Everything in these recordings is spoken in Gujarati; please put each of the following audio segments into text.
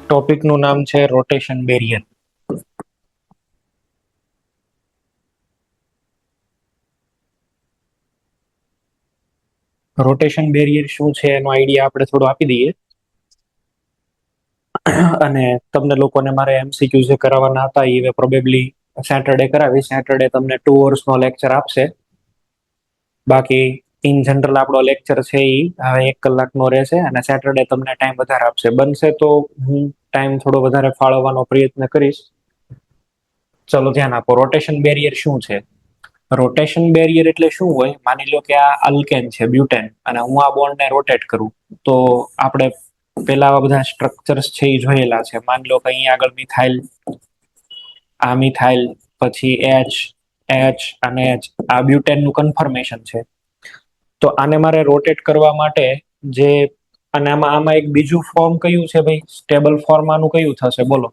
ટોપિક નું નામ છે રોટેશન બેરિયર. રોટેશન બેરિયર શું છે એનો આઈડિયા આપણે થોડો આપી દઈએ. અને તમને લોકોને મારે એમસીક્યુ જે કરાવવાના હતા એ પ્રોબેબલી સેટરડે કરાવી. સેટરડે તમને 2 hours નો લેક્ચર આપશે. બાકી ઇન જનરલ આપણો લેક્ચર છે એ 1 કલાકનો રહેશે અને સેટરડે તમને ટાઈમ વધારે આપશે. બનશે તો હું ટાઈમ થોડો વધારે ફાળવવાનો પ્રયત્ન કરીશ. ચલો ધ્યાન આપો. રોટેશન બેરિયર શું છે? રોટેશન બેરિયર એટલે શું હોય? માની લો કે આ અલ્કેન છે, બ્યુટેન, અને હું આ બોન્ડને રોટેટ કરું તો આપણે પેલા આવા બધા સ્ટ્રક્ચર્સ છે એ જોયેલા છે. માની લો કે અહીંયા આગળ મિથાઇલ, આ મિથાઇલ, પછી એચ અને એચ, આ બ્યુટેન નું કન્ફર્મેશન છે. તો આને મારે રોટેટ કરવા માટે જે અને આમાં એક બીજું ફોર્મ કયું છે ભાઈ? સ્ટેબલ ફોર્મ આનું કયું થશે બોલો?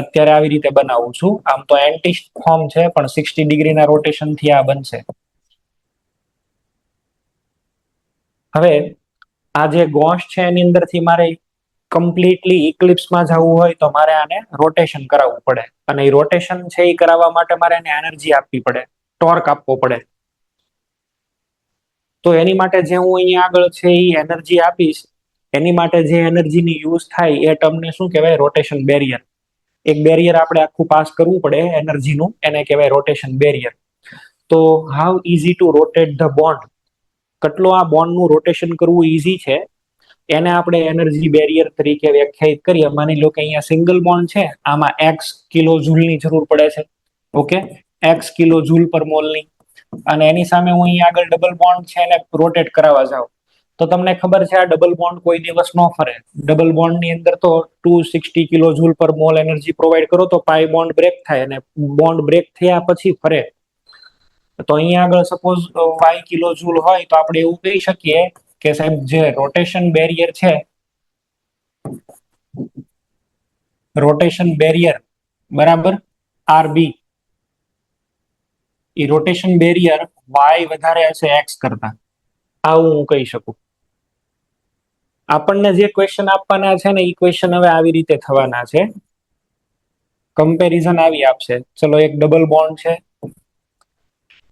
અત્યારે આવી રીતે બનાવું છું. આમ તો એન્ટી ફોર્મ છે પણ 60 ડિગ્રીના રોટેશન થી આ બનશે. હવે આ જે ગોશ છે એની અંદરથી મારે કમ્પ્લીટલી ઇક્લિપ્સમાં જવું હોય તો મારે આને રોટેશન કરાવવું પડે. અને એ રોટેશન છે એ કરાવવા માટે મારે એને એનર્જી આપવી પડે, ટોર્ક આપવો પડે. તો એની માટે જે હું અહીંયા આગળ છે એ એનર્જી આપીશ, એની માટે જે એનર્જીની યુઝ થાય એ ટર્મને શું કહેવાય? Rotation barrier. એક બેરિયર આપણે આખું પાસ કરવું પડે એનર્જીનું, એને કહેવાય રોટેશન બેરિયર. તો how easy to rotate the bond? કેટલો આ બોન્ડનું રોટેશન કરવું ઈઝી છે એને આપણે એનર્જી બેરિયર તરીકે વ્યાખ્યાયિત કરીએ. માની લો કે અહીંયા સિંગલ બોન્ડ છે, આમાં એક્સ કિલો જૂલની જરૂર પડે છે. ઓકે, એક્સ કિલો જૂલ પર મોલની. અને એની સામે હું અહીંયા આગળ ડબલ બોન્ડ છે એને રોટેટ કરાવવા જાઉં તો તમને ખબર છે આ ડબલ બોન્ડ કોઈ દિવસ ન ફરે. ડબલ બોન્ડ ની અંદર તો 260 કિલો જૂલ પર મોલ એનર્જી પ્રોવાઈડ કરો તો પાઈ બોન્ડ બ્રેક થાય, અને બોન્ડ બ્રેક થયા પછી ફરે. તો અહીંયા આગળ સપોઝ વાય કિલો જૂલ હોય તો આપણે એવું કહી શકીએ કે સાહેબ જે રોટેશન બેરિયર છે, રોટેશન બેરિયર બરાબર આરબી, એ રોટેશન બેરિયર વાય વધારે હશે એક્સ કરતા. આવું હું કહી શકું. આપણને જે ક્વેશ્ચન આપવાના છે ને એ ક્વેશ્ચન હવે આવી રીતે થવાના છે. કમ્પેરિઝન આવી આપશે. ચલો એક ડબલ બોન્ડ છે,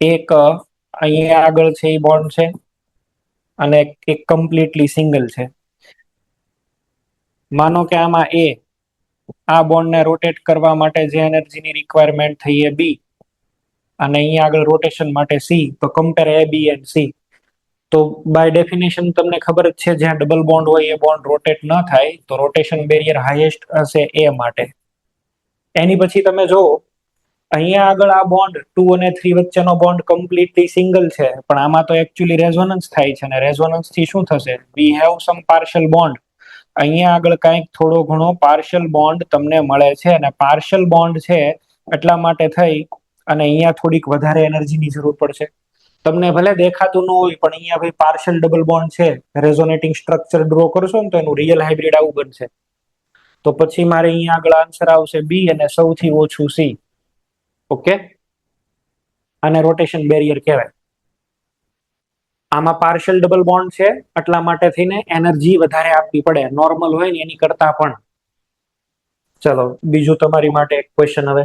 એક અહીંયા આગળ છે એ બોન્ડ છે, અને એક કમ્પ્લીટલી સિંગલ છે. માનો કે આમાં એ આ બોન્ડને રોટેટ કરવા માટે જે એનર્જીની રિક્વાયરમેન્ટ થઈ એ બી, અને અહીંયા આગળ રોટેશન માટે સી. તો compare A B and C. તો બાય ડેફિનેશન તમને ખબર જ છે જ્યાં ડબલ બોન્ડ હોય એ બોન્ડ રોટેટ ન થાય. તો રોટેશન બેરિયર હાઈએસ્ટ હશે એ માટે. એની પછી તમે જો અહીંયા આગળ આ બોન્ડ 2 અને 3 વચ્ચેનો બોન્ડ કમ્પ્લીટલી સિંગલ છે, પણ આમાં તો એકચ્યુઅલી રેઝોનન્સ થાય છે. અને રેઝોનન્સ થી શું થશે? We have sum partial bond. અહીંયા આગળ કંઈક થોડો ઘણો પાર્શિયલ બોન્ડ તમને મળે છે, અને પાર્શિયલ બોન્ડ છે એટલા માટે થઈ અને અહીંયા થોડીક વધારે એનર્જીની જરૂર પડશે. તમને ભલે દેખાતું ન હોય પણ અહીંયા ભાઈ પાર્શિયલ ડબલ બોન્ડ છે, રેઝોનેટિંગ સ્ટ્રક્ચર ડ્રો કરશો ને તો એનું રિયલ હાઇબ્રિડ આવું બનશે. તો પછી મારે અહીંયા આગળ આન્સર આવશે બી અને સૌથી ઓછું સી. ઓકે, આને રોટેશન બેરિયર કહેવાય. આમાં પાર્શિયલ ડબલ બોન્ડ છે એટલા માટે થઈને એનર્જી વધારે આપવી પડે, નોર્મલ હોય ને એની કરતા પણ. ચલો બીજું તમારી માટે એક ક્વેશ્ચન. હવે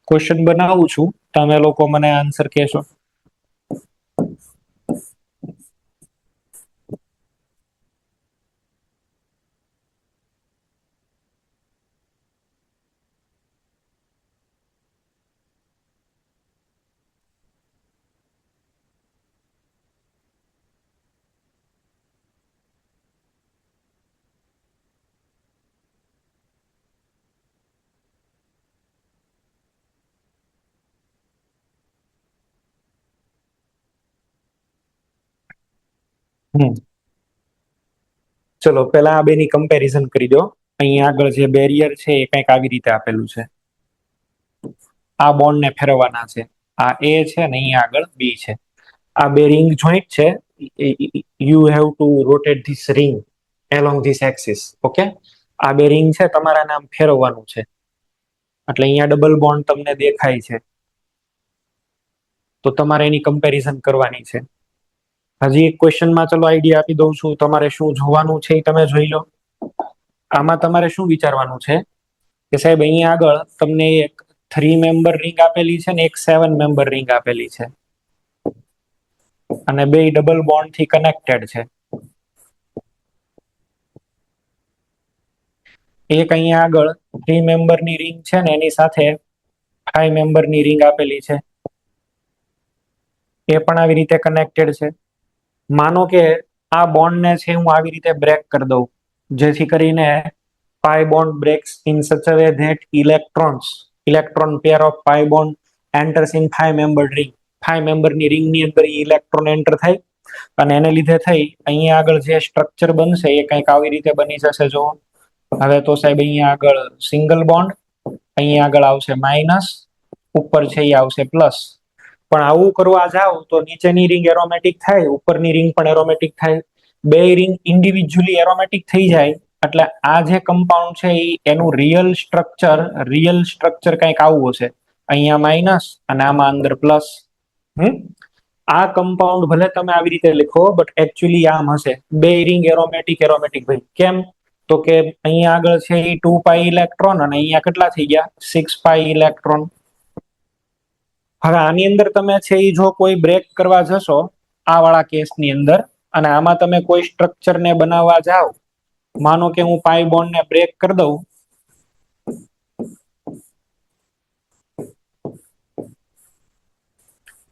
ક્વેશ્ચન બનાવું છું, તમે લોકો મને આન્સર કહેશો. ચલો પેલા આ બેની કમ્પેરિઝન કરી દો. અહીંયા આગળ જે બેરિયર છે એ કંઈક આવી રીતે આપેલું છે. આ બોન્ડ ને ફેરવવાના છે. આ એ છે ને અહીંયા આગળ બી છે. આ બે રિંગ જોઈન્ટ છે. You have to rotate this ring along this axis. Okay, આ બે રિંગ છે, તમારા નામ ફેરવવાનું છે. એટલે અહીંયા ડબલ બોન્ડ તમને દેખાય છે, તો તમારે એની કમ્પેરિઝન કરવાની છે. હજી એક ક્વેશ્ચનમાં ચલો આઈડિયા આપી દઉં છું, તમારે શું જોવાનું છે એ તમે જોઈ લો. આમાં તમારે શું વિચારવાનું છે કે સાહેબ અહીંયા આગળ તમને એક 3 મેમ્બર રિંગ આપેલી છે ને એક 7 મેમ્બર રિંગ આપેલી છે, અને બે ડબલ બોન્ડ થી કનેક્ટેડ છે. એક અહીંયા આગળ 3 મેમ્બરની રિંગ છે ને એની સાથે 5 મેમ્બરની રિંગ આપેલી છે, એ પણ આવી રીતે કનેક્ટેડ છે. માનો કે આ બોન્ડ ને છે હું આવી રીતે બ્રેક કરી દઉં, જેથી કરીને pi bond breaks in such a way that electron pair of pi bond enters in 5 membered ring. 5 મેમ્બરની રિંગની અંદર ઇલેક્ટ્રોન એન્ટર થાય અને એને લીધે થઈ અહીંયા આગળ જે સ્ટ્રક્ચર બનશે એ કંઈક આવી રીતે બની જશે. જો હવે તો સાહેબ અહીંયા આગળ સિંગલ બોન્ડ, અહીંયા આગળ આવશે માઇનસ, ઉપર છે એ આવશે પ્લસ. પણ આવું કરવા જાવ તો નીચેની રિંગ એરોમેટિક થાય, ઉપરની રિંગ પણ એરોમેટિક થાય. બે રિંગ ઇન્ડિવિજ્યુઅલી એરોમેટિક થઈ જાય એટલે આ જે કમ્પાઉન્ડ છે એનું રિયલ સ્ટ્રક્ચર કંઈક આવું હશે. અહીંયા માઇનસ અને આમાં અંદર પ્લસ. આ કમ્પાઉન્ડ ભલે તમે આવી રીતે લખો બટ એકચ્યુઅલી આમ હશે. બે રિંગ એરોમેટિક એરોમેટિક ભાઈ કેમ? તો કે અહીંયા આગળ છે એ 2 પાઈ ઇલેક્ટ્રોન અને અહીંયા કેટલા થઈ ગયા 6 પાઈ ઇલેક્ટ્રોન. હવે આની અંદર તમે છે એ જો કોઈ બ્રેક કરવા જશો આ વાળા કેસની અંદર, અને આમાં તમે કોઈ સ્ટ્રક્ચર ને બનાવવા જાઓ, માનો કે હું પાઈ બોન્ડ ને બ્રેક કરી દઉં,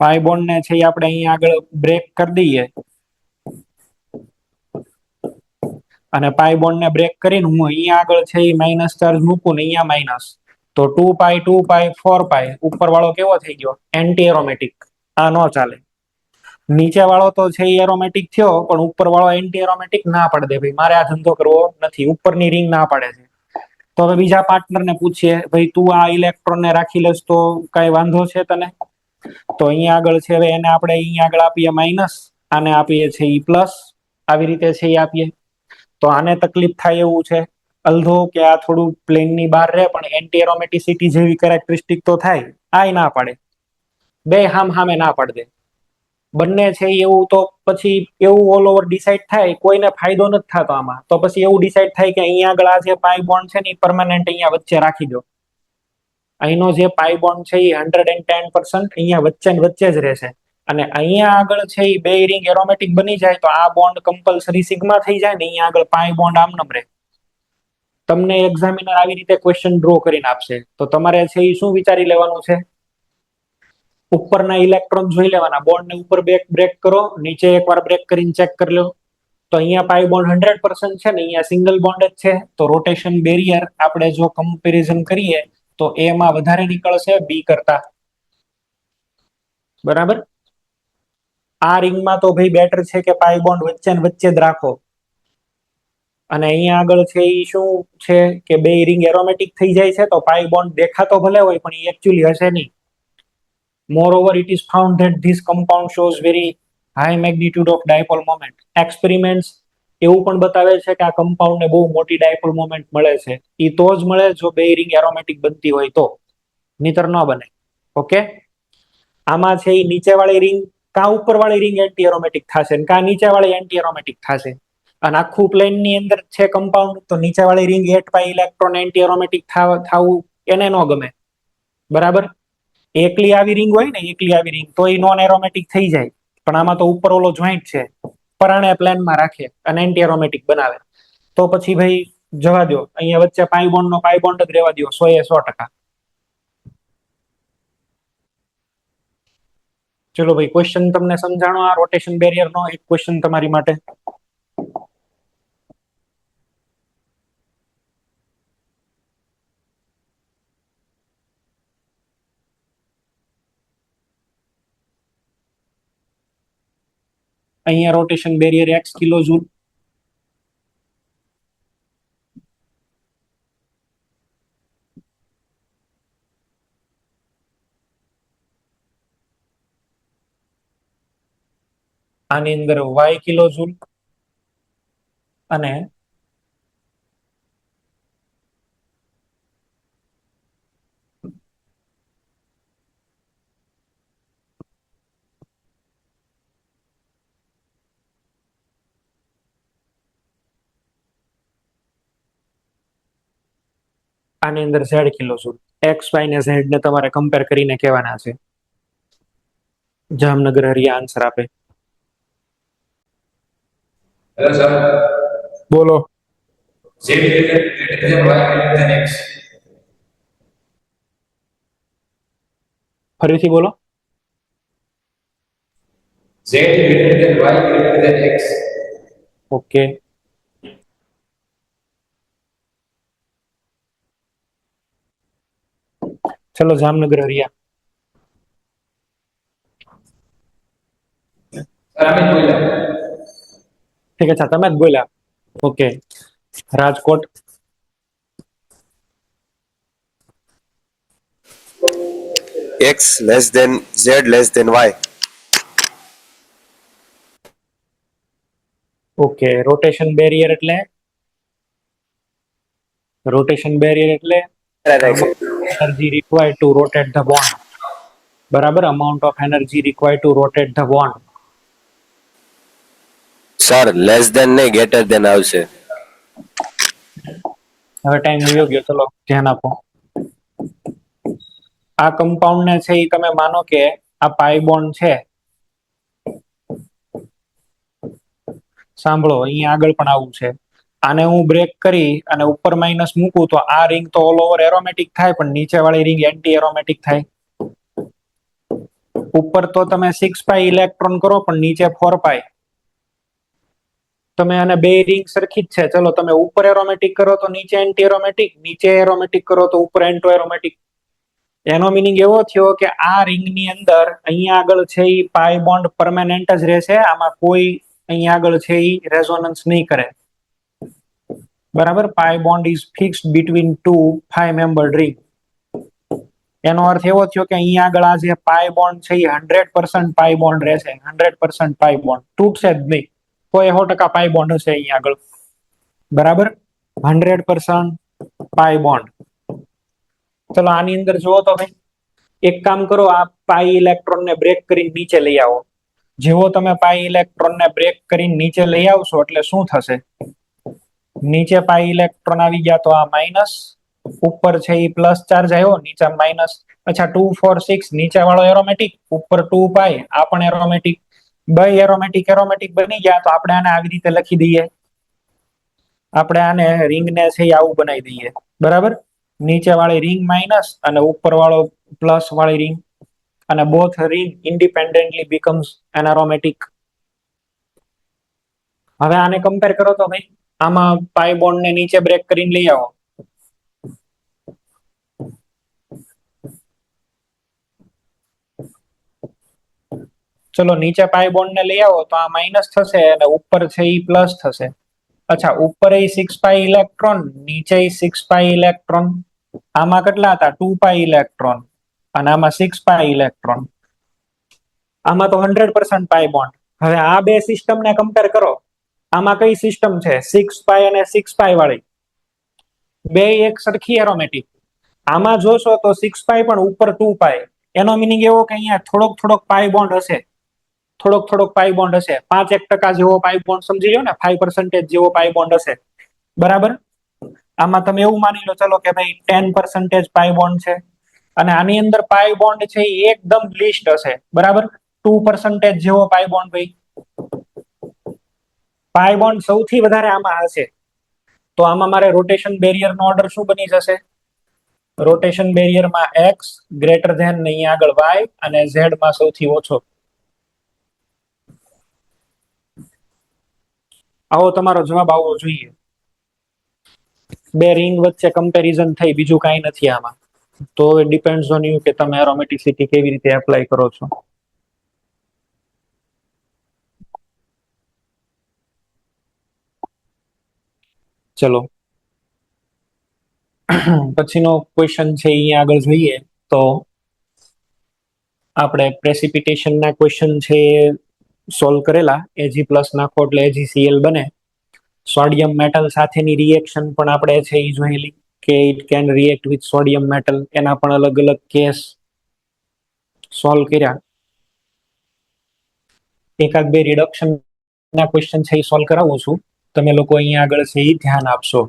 પાઈ બોન્ડ ને છે આપણે અહીંયા આગળ બ્રેક કરી દઈએ, અને પાઈ બોન્ડ ને બ્રેક કરીને હું અહીંયા આગળ છે એ માઇનસ ચાર્જ મૂકું ને અહીંયા માઇનસ, તો 2 પાઈ 4 પાઈ ઉપર વાળો કેવો થઈ ગયો એન્ટી એરોમેટિક. આ નો ચાલે. નીચે વાળો તો છે એ એરોમેટિક થયો પણ ઉપર વાળો એન્ટી એરોમેટિક ના પાડે દે ભાઈ મારે આ ધંધો કરવો નથી, ઉપરની રિંગ ના પાડે છે. તો હવે બીજા પાર્ટનર ને પૂછીએ ભાઈ તું આ ઇલેક્ટ્રોન ને રાખી લેસ તો કઈ વાંધો છે તને? તો અહીંયા આગળ છે હવે એને આપણે અહીંયા આગળ આપીએ માઇનસ, આને આપીએ છે ઈ પ્લસ, આવી રીતે છે એ આપીએ. તો આને તકલીફ થાય એવું છે, અલ્ધો કે આ થોડું પ્લેનની બહાર રહે પણ એન્ટી એરોમેટિસિટી જેવી કેરેક્ટરિસ્ટિક તો થાય. આય ના પાડે, બે હામે ના પાડ દે. બંને છે એવું તો પછી એવું ઓલ ઓવર ડિસાઈડ થાય, કોઈને ફાયદો નથી થતો આમાં. તો પછી એવું ડિસાઈડ થાય કે અહીંયા આગળ આ જે પાઈ બોન્ડ છે ને એ પરમાનન્ટ અહીંયા વચ્ચે રાખી દો. અહીંનો જે પાઈ બોન્ડ છે એ 110% અહીંયા વચ્ચે ને વચ્ચે જ રહેશે. અને અહીંયા આગળ છે એ બે રિંગ એરોમેટિક બની જાય તો આ બોન્ડ કમ્પલસરી સિગ્મા થઈ જાય ને અહીંયા આગળ પાઈ બોન્ડ આમ નમ રહે. તમને એક્ઝામિનર આવી રીતે ક્વેશ્ચન ડ્રો કરીને આપશે તો તમારે છે એ શું વિચારી લેવાનું છે? ઉપરના ઇલેક્ટ્રોન જોઈ લેવાના, બોન્ડ ને ઉપર બ્રેક કરો, નીચે એકવાર બ્રેક કરીને ચેક કરી લો. તો અહીંયા પાઈ બોન્ડ 100% છે ને અહીંયા સિંગલ બોન્ડ જ છે, તો રોટેશન બેરિયર આપણે જો કમ્પેરિઝન કરીએ તો એમાં વધારે નીકળશે બી કરતા. બરાબર. આ રિંગમાં તો ભાઈ બેટર છે કે પાઈ બોન્ડ વચ્ચે ને વચ્ચે જ રાખો. અને અહીંયા આગળ છે એ શું છે કે બે રિંગ એરોમેટિક થઈ જાય છે તો પાઈ બોન્ડ દેખાતો ભલે હોય પણ એ એકચ્યુઅલી હશે નહીં. Moreover, it is found that this compound shows very high magnitude of dipole moment. Experiments એવું પણ બતાવે છે કે આ કમ્પાઉન્ડ ને બહુ મોટી ડાયપોલ મોમેન્ટ મળે છે. એ તો જ મળે જો બે રિંગ એરોમેટિક બનતી હોય તો, નહીતર ન બને. ઓકે, આમાં છે એ નીચે વાળી રિંગ કા ઉપર વાળી રિંગ એન્ટી એરોમેટિક થશે કા નીચે વાળી એન્ટી એરોમેટિક થશે. અને આખું પ્લેન ની અંદર છે કમ્પાઉન્ડ તો નીચે વાળી રિંગ 8 પાઈ ઇલેક્ટ્રોન એન્ટી એરોમેટિક થવું એને ન ગમે. બરાબર. એકલી આવી રિંગ હોય ને, એકલી આવી રિંગ તો એ નોન એરોમેટિક થઈ જાય, પણ આમાં તો ઉપર ઓલો જોઈન્ટ છે, પરાણે પ્લેનમાં રાખે અને એન્ટી એરોમેટિક બનાવે. તો પછી ભાઈ જવા દો, અહીંયા વચ્ચે પાઈ બોન્ડ નો પાઈ બોન્ડ જ રહેવા દો 100%. ચલો ભાઈ ક્વેશ્ચન તમને સમજાણો આ રોટેશન બેરિયર નો? એક ક્વેશ્ચન તમારી માટે. અહીંયા rotation barrier x kilo joule, આની અંદર y કિલો જૂલ, અને આની અંદર z kilo joule, x y ને ઝેડ ને તમારે કમ્પેર કરીને કહેવાના છે. જામનગર હરિયા આન્સર આપે. હેલો સર, બોલો. z greater than y greater than x. ફરીથી બોલો. z greater than y greater than x. Okay. ચલો જામનગર હરિયા. સર અમે બોલ્યા. ઠીક છે, તમે જ બોલ્યા. Okay. Rajkot. x less than z less than y. Okay. Rotation barrier એટલે energy required to rotate the bond. બરાબર, amount of energy required to rotate the bond. Sir less than નહીં ગ્રેટર ધેન આવશે. હવે ટાઈમ વયો ગયો, ચલો ધ્યાન આપો. આ કમ્પાઉન્ડ ને છે એ તમે માનો કે આ પાઈ બોન્ડ છે. સાંભળો, અહીંયા આગળ પણ આવું છે. આને હું બ્રેક કરી અને ઉપર માઇનસ મૂકું તો આ રિંગ તો ઓલ ઓવર એરોમેટિક થાય, પણ નીચે વાળી રિંગ એન્ટી એરોમેટિક થાય. ઉપર તો તમે 6 પાઈ ઇલેક્ટ્રોન કરો, પણ નીચે 4 પાઈ. તમે આને બે રિંગ સરખી જ છે. ચલો તમે ઉપર એરોમેટિક કરો તો નીચે એન્ટી એરોમેટિક, નીચે એરોમેટિક કરો તો ઉપર એન્ટો એરોમેટિક. એનો મિનિંગ એવો થયો કે આ રિંગની અંદર અહીંયા આગળ છે એ પાઈ બોન્ડ પરમેનન્ટ જ રહેશે. આમાં કોઈ અહીંયા આગળ છે એ રેઝોનન્સ નહીં કરે. બરાબર, pi bond is fixed between two 5 membered ring. એનો અર્થ એવો થયો કે અહીંયા આગળ આ જે પાઈ બોન્ડ છે એ 100% પાઈ બોન્ડ રહેશે. 100% પાઈ બોન્ડ તૂટશે જ નહીં. કોઈ 100% પાઈ બોન્ડ હશે અહીંયા આગળ. બરાબર, 100% પાઈ બોન્ડ. ચલો આની અંદર જુઓ તો ભાઈ, એક કામ કરો, આ પાઈ ઇલેક્ટ્રોન ને બ્રેક કરીને નીચે લઈ આવો. જેવો તમે પાઈ ઇલેક્ટ્રોન ને બ્રેક કરીને નીચે લઈ આવશો એટલે શું થશે? નીચે પાઈ ઇલેક્ટ્રોન આવી ગયા તો આ માઇનસ, ઉપર છે એ પ્લસ ચાર્જ આવ્યો, નીચે માઇનસ. અચ્છા, 2 4 6 નીચે વાળો એરોમેટિક, ઉપર 2 પાઈ આ પણ એરોમેટિક. બે એરોમેટિક બની ગયા તો આપણે આને આવી રીતે લખી દઈએ. આપણે આને રિંગ ને છે આવું બનાવી દઈએ. બરાબર, નીચે વાળી રિંગ માઇનસ અને ઉપર વાળો પ્લસ વાળી રિંગ, અને both ring independently becomes an aromatic. હવે આને કમ્પેર કરો તો ભાઈ, આમાં પાઈ બોન્ડ ને નીચે બ્રેક કરીને લઈ આવો. ચલો નીચે પાઈ બોન્ડ ને લઈ આવો તો આ માઇનસ થશે અને ઉપર છે એ પ્લસ થશે. અચ્છા, ઉપર એ 6 પાઈ ઇલેક્ટ્રોન, નીચે 6 પાઈ ઇલેક્ટ્રોન. આમાં કેટલા હતા? 2 પાઈ ઇલેક્ટ્રોન અને આમાં 6 પાઈ ઇલેક્ટ્રોન. આમાં તો 100% પાઈ બોન્ડ. હવે આ બે સિસ્ટમ ને કમ્પેર કરો. આમાં કઈ સિસ્ટમ છે? 6 પાઈ અને 6 પાઈ વાળી. બે એક સરખી એરોમેટિક. આમાં જોશો તો 6 પાઈ પણ ઉપર 2 પાઈ. એનો મિનિંગ એવો કે અહીંયા થોડોક પાઈ બોન્ડ હશે. થોડોક પાઈ બોન્ડ હશે. 5% જેવો પાઈ બોન્ડ સમજી લો ને, 5% જેવો પાઈ બોન્ડ હશે. બરાબર, આમાં તમે એવું માની લો ચલો કે ભાઈ 10% પાઈ બોન્ડ છે, અને આની અંદર પાઈ બોન્ડ છે એ એકદમ લિસ્ટ હશે. બરાબર, 2% જેવો પાઈ બોન્ડ. ભાઈ પાઈ બોન્ડ સૌથી વધારે આમાં હશે. તો આમાં મારે રોટેશન બેરિયર નો ઓર્ડર શું બની જશે? રોટેશન બેરિયરમાં એક્સ ગ્રેટર ધેન અહીં આગળ વાય અને ઝેડ માં સૌથી ઓછો. આવો તમારો જવાબ આવવો જોઈએ. બે રિંગ વચ્ચે કમ્પેરિઝન થઈ, બીજું કાંઈ નથી આમાં. તો ડિપેન્ડ્સ ઓન યુ કે તમે એરોમેટિસિટી કેવી રીતે એપ્લાય કરો છો. ચલો પછીનો ક્વેશ્ચન છે અહીંયા આગળ જોઈએ તો આપણે પ્રેસિપિટેશન ના ક્વેશ્ચન છે સોલ્વ કરેલા. Ag પ્લસ નાખો એટલે AgCl બને. સોડિયમ મેટલ સાથેની રિએક્શન પણ આપણે છે એ જોયેલી કે it can react with sodium metal. એના પણ અલગ અલગ કેસ સોલ્વ કર્યા. એકાદ બે રિડક્શન ના ક્વેશ્ચન છે એ સોલ્વ કરાવું છું. તમે લોકો અહીંયા આગળ છે એ ધ્યાન આપશો.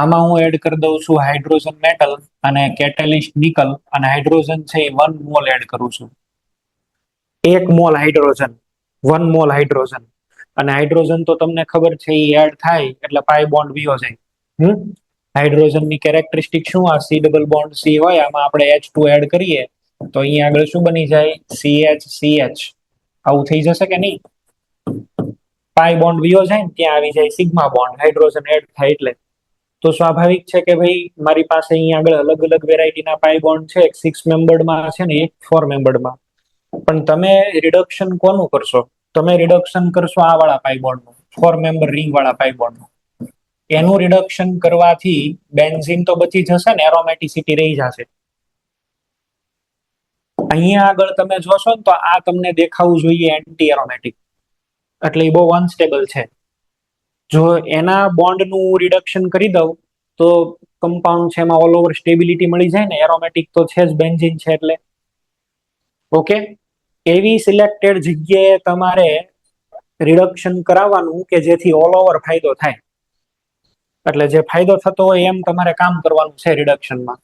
આમાં હું એડ કરી દઉં છું હાઇડ્રોજન મેટલ અને કેટેલિસ્ટ નિકલ, અને હાઇડ્રોજન છે એ 1 મોલ એડ કરું છું. 1 મોલ હાઇડ્રોજન, 1 મોલ હાઇડ્રોજન. અને હાઇડ્રોજન તો તમને ખબર છે એ એડ થાય એટલે પાઈ બોન્ડ વિયો જાય. હાઇડ્રોજન ની કેરેક્ટરિસ્ટિક શું? આ સી ડબલ બોન્ડ સી હોય, આમાં આપણે H2 એડ કરીએ તો અહીંયા આગળ શું બની જાય? CH. આવું થઈ જશે કે નહીં? પાઈ બોન્ડ વિયો જાય ને ત્યાં આવી જાય સિગ્મા બોન્ડ, હાઇડ્રોજન એડ થાય એટલે. તો સ્વાભાવિક છે કે ભાઈ મારી પાસે અહીંયા આગળ અલગ અલગ વેરાયટીના પાઈ બોન્ડ છે, એક 6 મેમ્બર્ડમાં છે ને એક 4 મેમ્બર્ડમાં. પણ તમે રિડક્શન કોનું કરશો? તમે રિડક્શન કરશો આ વાળા પાઈ બોન્ડનું, 4 મેમ્બર રિંગ વાળા પાઈ બોન્ડનું. એનું રિડક્શન કરવાથી બેન્ઝીન તો બચી જશે ને, એરોમેટિસિટી રહી જશે. અહીંયા આગળ તમે જોશો ને તો આ તમને દેખાવું જોઈએ એન્ટી એરોમેટિક, એટલે એ બહુ અનસ્ટેબલ છે. જો એના બોન્ડનું રિડક્શન કરી દઉં તો કમ્પાઉન્ડ છે એમાં ઓલ ઓવર સ્ટેબિલિટી મળી જાય ને, એરોમેટિક તો છે જ બેન્ઝીન છે એટલે. ઓકે, એવી સિલેક્ટેડ જગ્યાએ તમારે રિડક્શન કરાવવાનું કે જેથી ઓલ ઓવર ફાયદો થાય. એટલે જે ફાયદો થતો હોય એમ તમારે કામ કરવાનું છે રિડક્શનમાં.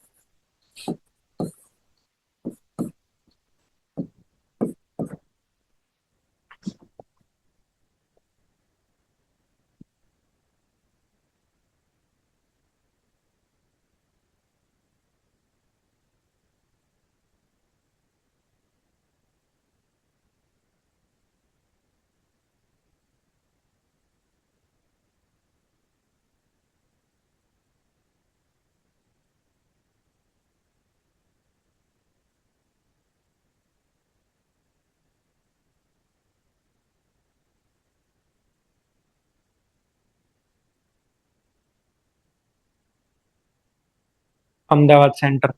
અમદાવાદ સેન્ટર.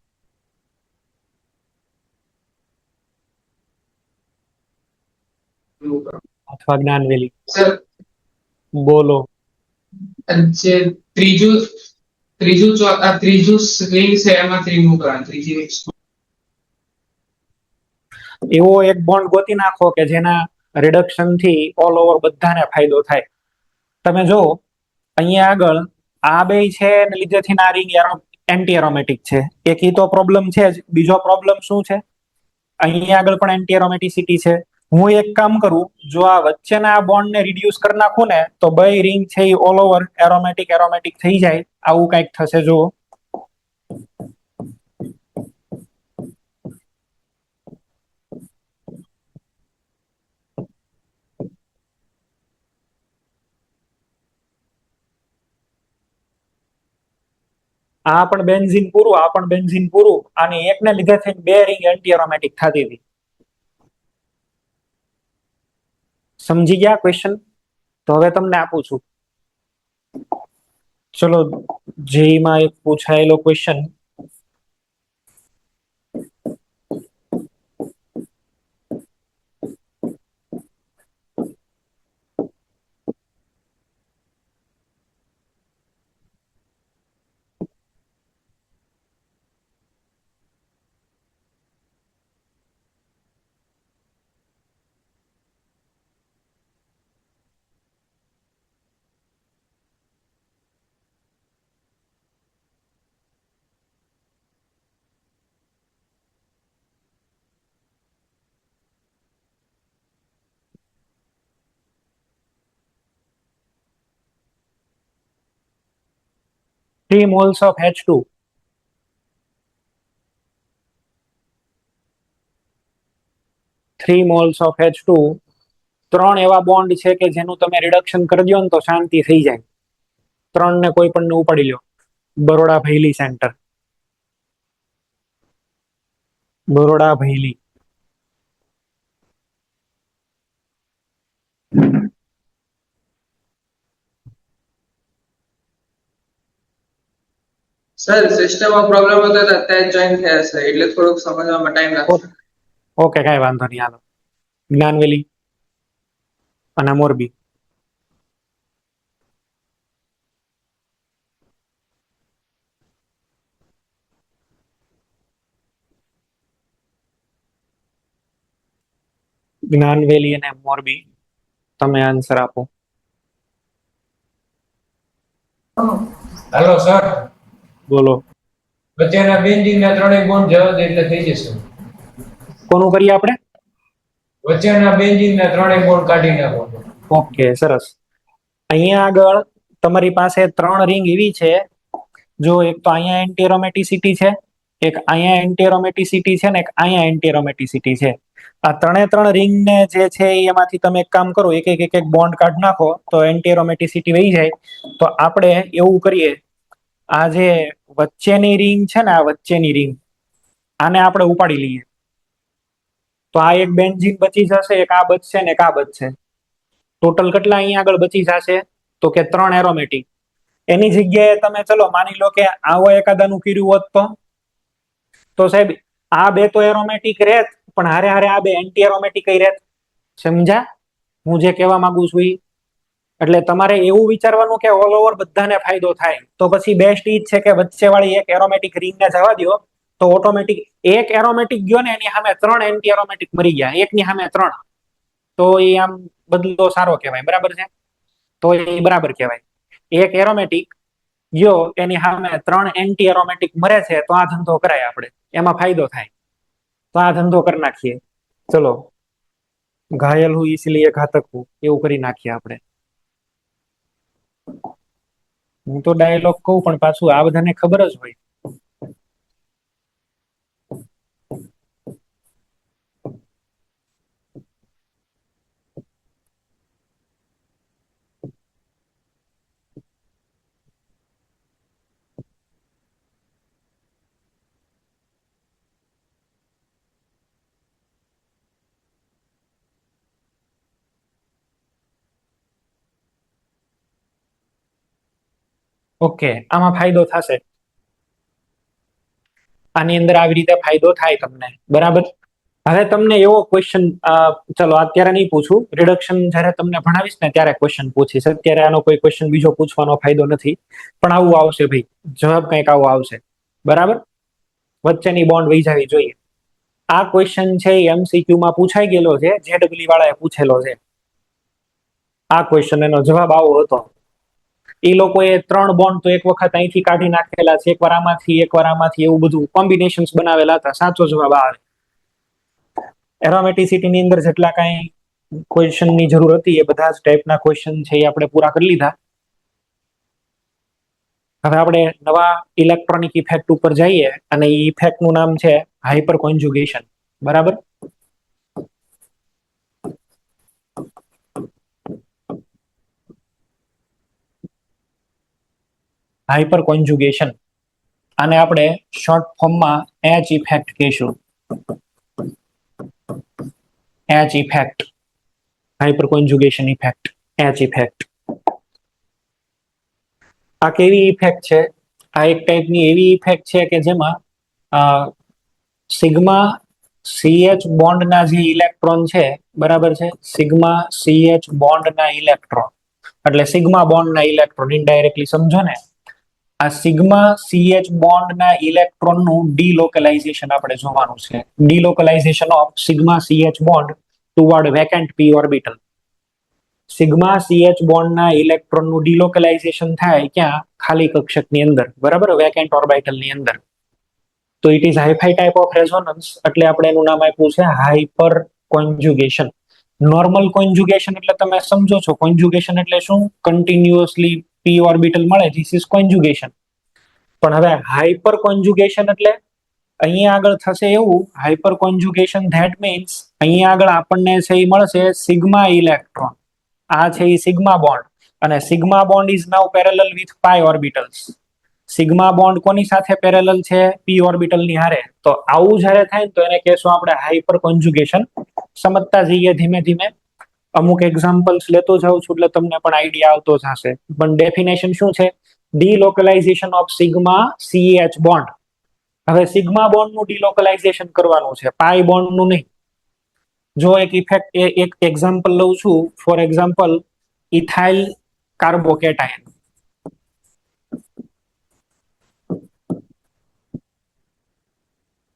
અથવા જ્ઞાનવેલી. સર, બોલો. જે ત્રીજું ત્રીજું ત્રીજું રિંગ છે એમાંથી રિમૂવ કરવાનું, ત્રીજી ring. એવો એક બોન્ડ ગોતી નાખો કે જેના રિડક્શન થી ઓલ ઓવર બધાને ફાયદો થાય. તમે જો અહીંયા આગળ આ બે છે ને લીધેથી આ રિંગ એન્ટી એરોમેટિક છે. એક ઈ તો પ્રોબ્લેમ છે જ, બીજો પ્રોબ્લેમ શું છે? અહીંયા આગળ પણ એન્ટી એરોમેટિસિટી છે. હું એક કામ કરું, જો આ વચ્ચેના આ બોન્ડ ને રિડ્યુસ કરી નાખું ને તો બે રિંગ છે એ ઓલ ઓવર એરોમેટિક થઈ જાય. આવું કંઈક થશે. જો આ પણ બેન્ઝીન પૂરું, આ પણ બેન્ઝીન પૂરું, આની એકને લીધે થઈને બે રિંગ એન્ટી એરોમેટિક થતી હતી. સમજી ગયા ક્વેશ્ચન? તો હવે તમને આપું છું. ચલો, જેમાં એક પૂછાયેલો question. Three moles of H2. Three moles of H2. 3 એવા બોન્ડ છે કે જેનું તમે રિડક્શન કરી દો ને તો શાંતિ થઈ જાય. 3 ને કોઈ પણ ઉપાડી લ્યો. બરોડા ભૈલી સેન્ટર. બરોડા ભૈલી. સર, સિસ્ટમમાં પ્રોબ્લેમ હતો તો અત્યારે જોઈન થયા છે એટલે થોડુંક સમજવામાં ટાઈમ લાગશે. ઓકે, કાંઈ વાંધો નહીં. હાલો, જ્ઞાનવેલી અને મોરબી. જ્ઞાનવેલી અને મોરબી, તમે આન્સર આપો. હાલો સર, બોલો. વચ્ચેના બેન્ઝીનના ત્રણેય બોન્ડ જવા દે એટલે થઈ જશે. કોનું કરીએ આપણે? વચ્ચેના બેન્ઝીનના ત્રણેય બોન્ડ કાઢી નાખો. ઓકે, સરસ. અહીંયા આગળ તમારી પાસે 3 રિંગ એવી છે, જો એક તો અહીંયા એન્ટી એરોમેટિસિટી છે, એક અહીંયા એન્ટી એરોમેટિસિટી છે ને એક અહીંયા એન્ટી એરોમેટિસિટી છે. આ 3 રિંગને જે છે એમાંથી તમે એક કામ કરો, એક બોન્ડ કાઢી નાખો તો એન્ટી એરોમેટિસિટી વહી જાય. તો આપણે એવું કરીએ, આ જે વચ્ચેની રિંગ છે ને, આ વચ્ચેની રિંગ, આને આપણે ઉપાડી લઈએ. તો આ એક બેન્ઝીન બચી જશે, એક આ બચશે ને એક આ બચશે. ટોટલ કેટલા અહીંયા આગળ બચી જશે? તો કે 3 એરોમેટિક. એની જગ્યાએ તમે ચલો માની લો કે આવો એકાદાનું કર્યું હોત તો સાહેબ આ બે તો એરોમેટિક રહેત, પણ હારે હારે આ બે એન્ટી એરોમેટિક રહેત. સમજ્યા હું જે કહેવા માંગુ છું ઈ? એટલે તમારે એવું વિચારવાનું કે ઓલ ઓવર બધાને ફાયદો થાય. તો પછી બેસ્ટ ઈ જ છે કે વચ્ચેવાળી એક એરોમેટિક રિંગને જવા દો, તો ઓટોમેટિક એક એરોમેટિક ગયો ને એની સામે 3 એન્ટી એરોમેટિક મરી ગયા, એકની સામે 3. તો એ આમ બદલો સારો કહેવાય, બરાબર છે? તો એ બરાબર કહેવાય. એક એરોમેટિક ગયો એની સામે 3 એન્ટી એરોમેટિક મરે છે, તો આ ધંધો કરાય આપણે, એમાં ફાયદો થાય. તો આ ધંધો કરી નાખીએ. ચલો, ઘાયલ હું ઈસલીએ ઘાતક હું, એવું કરી નાખીએ આપણે. હું તો ડાયલોગ કહું પણ પાછું આ બધાને ખબર જ હોય. ઓકે, આમાં ફાયદો થશે. આની અંદર આવી રીતે ફાયદો થાય તમને, બરાબર? હવે તમને એવો ક્વેશ્ચન, ચલો અત્યારે નહીં પૂછું, રિડક્શન જ્યારે તમને ભણાવીશ ને ત્યારે ક્વેશ્ચન પૂછીશ. અત્યારે આનો કોઈ ક્વેશ્ચન બીજો પૂછવાનો ફાયદો નથી, પણ આવું આવશે ભાઈ, જવાબ કંઈક આવો આવશે, બરાબર? વચ્ચેની બોન્ડ વહી જવી જોઈએ. આ ક્વેશ્ચન છે એ MCQ માં પૂછાઈ ગયેલો છે, JEE વાળાએ પૂછેલો છે. આ ક્વેશ્ચન એનો જવાબ આવો હતો. એ લોકોએ 3 બોન્ડ તો એક વખત અહીંથી કાઢી નાખેલા છે, એકવાર આમાંથી, એવું બધું કોમ્બિનેશન્સ બનાવેલા હતા. સાચો જવાબ આવે. એરોમેટિસિટી ની અંદર જેટલા કાંઈ ક્વેશ્ચન ની જરૂર હતી એ બધા જ ટાઈપના ક્વેશ્ચન છે એ આપણે પૂરા કરી લીધા. હવે આપણે નવા ઇલેક્ટ્રોનિક ઇફેક્ટ ઉપર જઈએ, અને એ ઇફેક્ટ નું નામ છે હાઇપર કોન્જુગેશન, બરાબર? હાઇપર કોન્જુગેશન, આને આપણે શોર્ટ ફોર્મમાં H ઇફેક્ટ કહીશું. H effect, hyper conjugation effect, H effect. આ કેવી ઇફેક્ટ છે? આ એક ટાઈપની એવી ઇફેક્ટ છે કે જેમાં સિગ્મા CH બોન્ડના જે ઇલેક્ટ્રોન છે, બરાબર છે? સિગ્મા CH બોન્ડના ઇલેક્ટ્રોન, એટલે સિગ્મા બોન્ડના ઇલેક્ટ્રોન, ઇનડાયરેક્ટલી સમજો ને. આ સિગ્મા CH બોન્ડના ઇલેક્ટ્રોનનું ડીલોકલાઇઝેશન આપણે જોવાનું છે. Delocalization of sigma CH bond toward vacant p orbital. Sigma CH બોન્ડના ઇલેક્ટ્રોનનું ડીલોકલાઇઝેશન થાય ક્યાં? ખાલી કક્ષકની અંદર, બરાબર? વેકેન્ટ ઓર્બિટલની અંદર. તો it is hi-fi type of resonance, એટલે આપણે એનું નામ આપ્યું છે હાઇપર કોન્જુગેશન. નોર્મલ કોન્જુગેશન એટલે તમે સમજો છો, કોન્જુગેશન એટલે શું? કન્ટિન્યુઅસલી p ઓર્બિટલ મળે, ધીસ ઇઝ કોન્જુગેશન. પણ હવે હાઇપર કોન્જુગેશન એટલે અહીંયા આગળ થશે એવું, હાઇપર કોન્જુગેશન ધેટ મીન્સ અહીંયા આગળ આપણને છે એ મળશે સિગ્મા ઇલેક્ટ્રોન. આ છે એ સિગ્મા બોન્ડ, અને sigma bond is now parallel with pi orbitals. Sigma bond કોની સાથે પેરેલલ છે? p ઓર્બિટલની હારે. તો આવું જ્યારે થાય તો એને કહેશું આપણે હાઇપર કોન્જુગેશન. સમજતા જઈએ ધીમે ધીમે, અમુક એક્ઝામ્પલ્સ લેતો જાઉં છું એટલે તમને પણ આઈડિયા આવતો જશે. પણ ડેફિનેશન શું છે? Delocalization of sigma CH bond. હવે સિગ્મા બોન્ડ નું ડીલોકલાઇઝેશન કરવાનું છે, પાઈ બોન્ડ નું નહીં. જો એક ઇફેક્ટ, એક એક્ઝામ્પલ લઉં છું. For example, ethyl carbocation.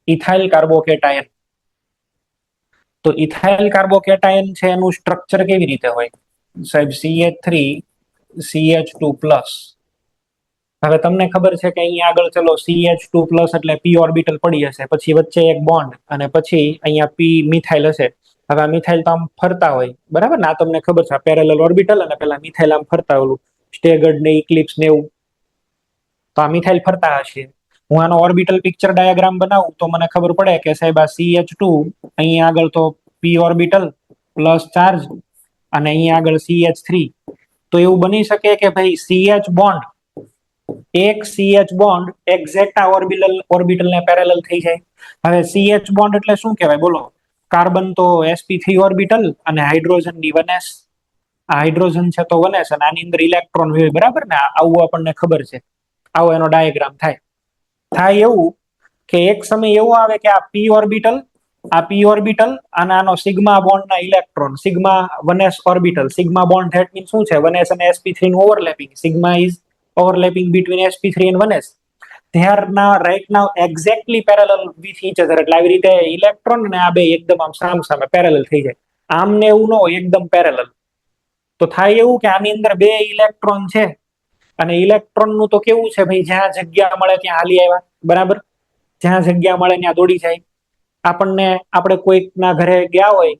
Ethyl carbocation. તો ઇથાઇલ કાર્બોકેટાયન છે, એનું સ્ટ્રક્ચર કેવી રીતે હોય સાહેબ? CH3 CH2 પ્લસ, હવે તમને ખબર છે કે અહીંયા આગળ ચલો CH2 પ્લસ એટલે p ઓર્બિટલ પડી હશે, પછી વચ્ચે એક બોન્ડ અને પછી અહીંયા p મિથાઇલ હશે. હવે આ મિથાઇલ તો આમ ફરતા હોય, બરાબર ને? આ તમને ખબર છે, પેરેલલ ઓર્બિટલ અને પેલા મિથાઇલ આમ ફરતા, ઓલું સ્ટેગર્ડ ને ઇક્લિપ્સ ને એવું. તો આ મિથાઇલ ફરતા હશે. હું આનો ઓર્બિટલ પિક્ચર ડાયાગ્રામ બનાવું તો મને ખબર પડે કે સાહેબ આ CH2 અહીંયા આગળ તો p ઓર્બિટલ પ્લસ ચાર્જ અને અહીંયા આગળ CH3. તો એવું બની શકે કે ભાઈ CH બોન્ડ, એક CH બોન્ડ એક્ઝેક્ટ આ ઓર્બિટલ ને પેરેલલ થઈ જાય. હવે CH બોન્ડ એટલે શું કહેવાય બોલો? કાર્બન તો sp3 ઓર્બિટલ અને હાઇડ્રોજન ની 1s. આ હાઇડ્રોજન છે તો 1s અને આની અંદર ઇલેક્ટ્રોન હોય, બરાબર ને? આવું આપણને ખબર છે. આવો એનો ડાયાગ્રામ થાય એવું કે એક સમય એવો આવે કે આ p ઓર્બિટલ અને આનો સિગ્મા બોન્ડ ના electron, sigma 1s orbital, sigma bond that means શું છે? 1s અને sp3 નું overlapping. Sigma is overlapping between sp3 and 1s. They are now right now exactly parallel with each other. એટલે આવી રીતે ઇલેક્ટ્રોન ને આ બે એકદમ આમ સામસામે પેરેલલ થઈ જાય. આમ ને એવું ન હોય, એકદમ પેરેલલ. તો થાય એવું કે આની અંદર બે ઇલેક્ટ્રોન છે અને ઇલેક્ટ્રોન નું તો કેવું છે ભાઈ, જ્યાં જગ્યા મળે ત્યાં હાલી આવ્યા, બરાબર? જ્યાં જગ્યા મળે ત્યાં દોડી જાય. આપણે કોઈકના ઘરે ગયા હોય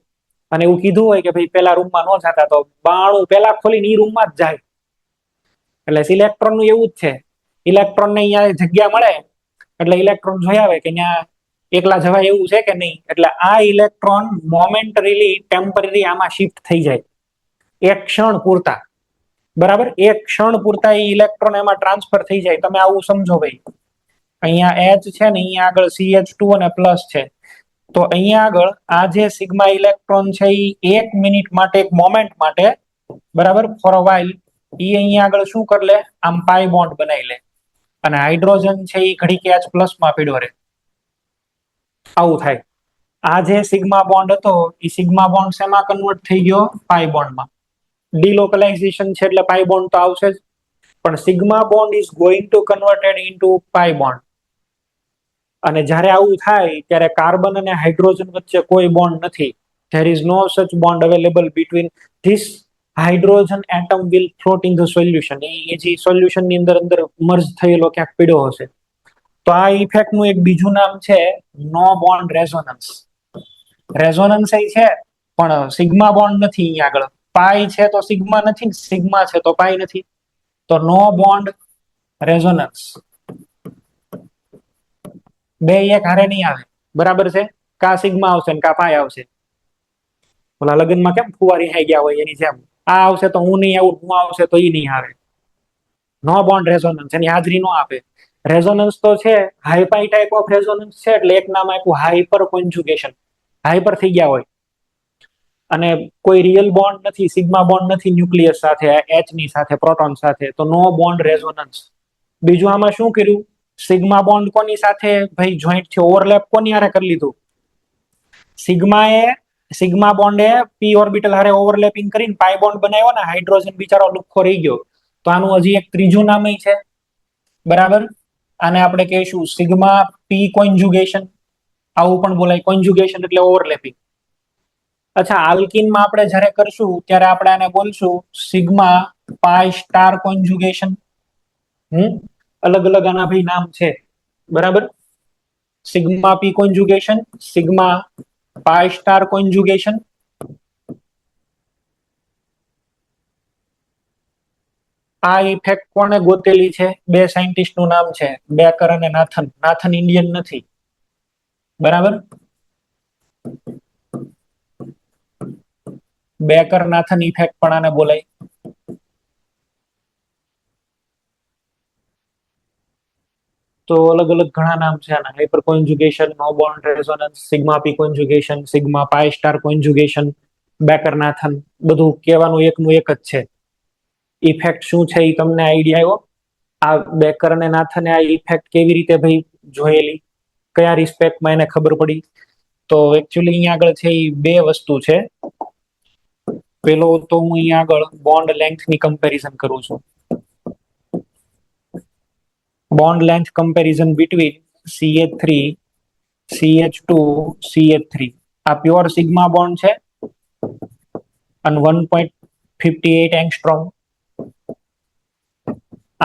અને એવું કીધું હોય કે ભાઈ પેલા રૂમમાં ન જતા, તો બાણું પેલા ખોલીને એ રૂમમાં જ જાય. એટલે ઇલેક્ટ્રોન નું એવું જ છે. ઇલેક્ટ્રોન ને અહીંયા જગ્યા મળે એટલે ઇલેક્ટ્રોન જોઈ આવે કે ત્યાં એકલા જવાય એવું છે કે નહીં. એટલે આ ઇલેક્ટ્રોન મોમેન્ટરીલી ટેમ્પરરી આમાં શિફ્ટ થઈ જાય એક ક્ષણ પૂરતા, બરાબર? એક ક્ષણ પૂરતા એ ઇલેક્ટ્રોન એમાં ટ્રાન્સફર થઈ જાય. તમે આવું સમજો ભાઈ, અહીંયા H છે ને અહીંયા આગળ CH2 અને પ્લસ છે. તો અહીંયા આગળ આ જે સિગ્મા ઇલેક્ટ્રોન છે એ 1 મિનિટ માટે, એક મોમેન્ટ માટે, બરાબર, ફોર અ વાઇલ ઈ અહીંયા આગળ શું કરી લે? આમ પાઈ બોન્ડ બનાવી લે અને હાઇડ્રોજન છે એ ઘડીક H પ્લસ માં પીડ્યો રહે. આવું થાય. આ જે સિગ્મા બોન્ડ હતો એ સિગ્મા બોન્ડ શેમાં કન્વર્ટ થઈ ગયો? પાઈ બોન્ડમાં. ડિલોકલાઇઝેશન છે એટલે પાઈ બોન્ડ તો આવશે જ, પણ sigma bond is going to converted into pi bond. અને જ્યારે આવું થાય ત્યારે કાર્બન અને હાઇડ્રોજન વચ્ચે કોઈ બોન્ડ નથી. There is no such bond available between this. Hydrogen atom will float in the solution. એ જે સોલ્યુશન ની અંદર મર્જ થયેલો ક્યાંક પીડ્યો હશે. તો આ ઇફેક્ટ નું એક બીજું નામ છે નો બોન્ડ રેઝોનન્સ. રેઝોનન્સ છે પણ સિગ્મા બોન્ડ નથી. અહીંયા આગળ પાઈ છે તો સિગ્મા નથી, સિગ્મા છે તો પાઈ નથી. તો નો બોન્ડ રેઝોનન્સ. બે એક હારે નહીં આવે, બરાબર છે? કા સિગ્મા આવશે ને કા પાઈ આવશે. ઓલા લગ્નમાં કેમ ફુવારી થઈ ગયા હોય એની જેમ, આ આવશે તો હું નહીં આવું, હું આવશે તો ઈ નહીં આવે. નો બોન્ડ રેઝોનન્સ, એની હાજરી નો આપે. રેઝોનન્સ તો છે, હાઈપાઈ ટાઈપ ઓફ રેઝોનન્સ છે, એટલે એક નામ આપ્યું હાઈપર કોન્જુગેશન. હાઈપર થઈ ગયા હોય અને કોઈ રિયલ બોન્ડ નથી, સિગ્મા બોન્ડ નથી ન્યુક્લિયસ સાથે, H ની સાથે, પ્રોટોન સાથે, તો નો બોન્ડ રેઝોનન્સ. બીજું આમાં શું કર્યું? સિગ્મા બોન્ડ કોની સાથે ભાઈ જોઈન્ટ છે? ઓવરલેપ કોની હારે કરી લીધું? સિગ્મા બોન્ડે p ઓર્બિટલ હારે ઓવરલેપિંગ કરીને પાઈ બોન્ડ બનાવ્યો ને, હાઇડ્રોજન બિચારો લુખ્ખો રહી ગયો. તો આનું હજી એક ત્રીજું નામ છે, બરાબર? આને આપણે કહીશું સિગ્મા p કોન્જુગેશન. આવું પણ બોલાય. કોન્જુગેશન એટલે ઓવરલેપિંગ. અચ્છા, આલ્કિનમાં આપણે જ્યારે કરશું ત્યારે આપણે આને બોલશું સિગ્મા પાઈ સ્ટાર કોન્જુગેશન. અલગ અલગ આના ભાઈ નામ છે, બરાબર? Sigma p conjugation, sigma pi star conjugation. આ ઇફેક્ટ કોણે ગોતેલી છે? બે સાયન્ટિસ્ટ નું નામ છે, બેકર અને નાથન. નાથન ઇન્ડિયન નથી, બરાબર? બેકર નાથન ઇફેક્ટ પણ આને બોલાય. તો અલગ અલગ ઘણા નામ છે આના. Hyper conjugation, no bond resonance, sigma p conjugation, sigma pi star conjugation, Baker Nathan. બધું કહેવાનું એકનું એક જ છે. ઇફેક્ટ શું છે એ તમને આઈડિયા આવ્યો? આ બેકર અને નાથને આ ઇફેક્ટ કેવી રીતે ભાઈ જોયેલી, કયા રિસ્પેક્ટમાં એને ખબર પડી? તો એકચ્યુઅલી અહીંયા આગળ છે એ બે વસ્તુ છે. પેલો તો હું અહીંયા આગળ બોન્ડ લેન્થ ની કમ્પેરિઝન કરું છું. Bond length comparison between CH3, CH2, CH3. આ પ્યોર સિગ્મા બોન્ડ છે અને 1.58 એંગસ્ટ્રોમ.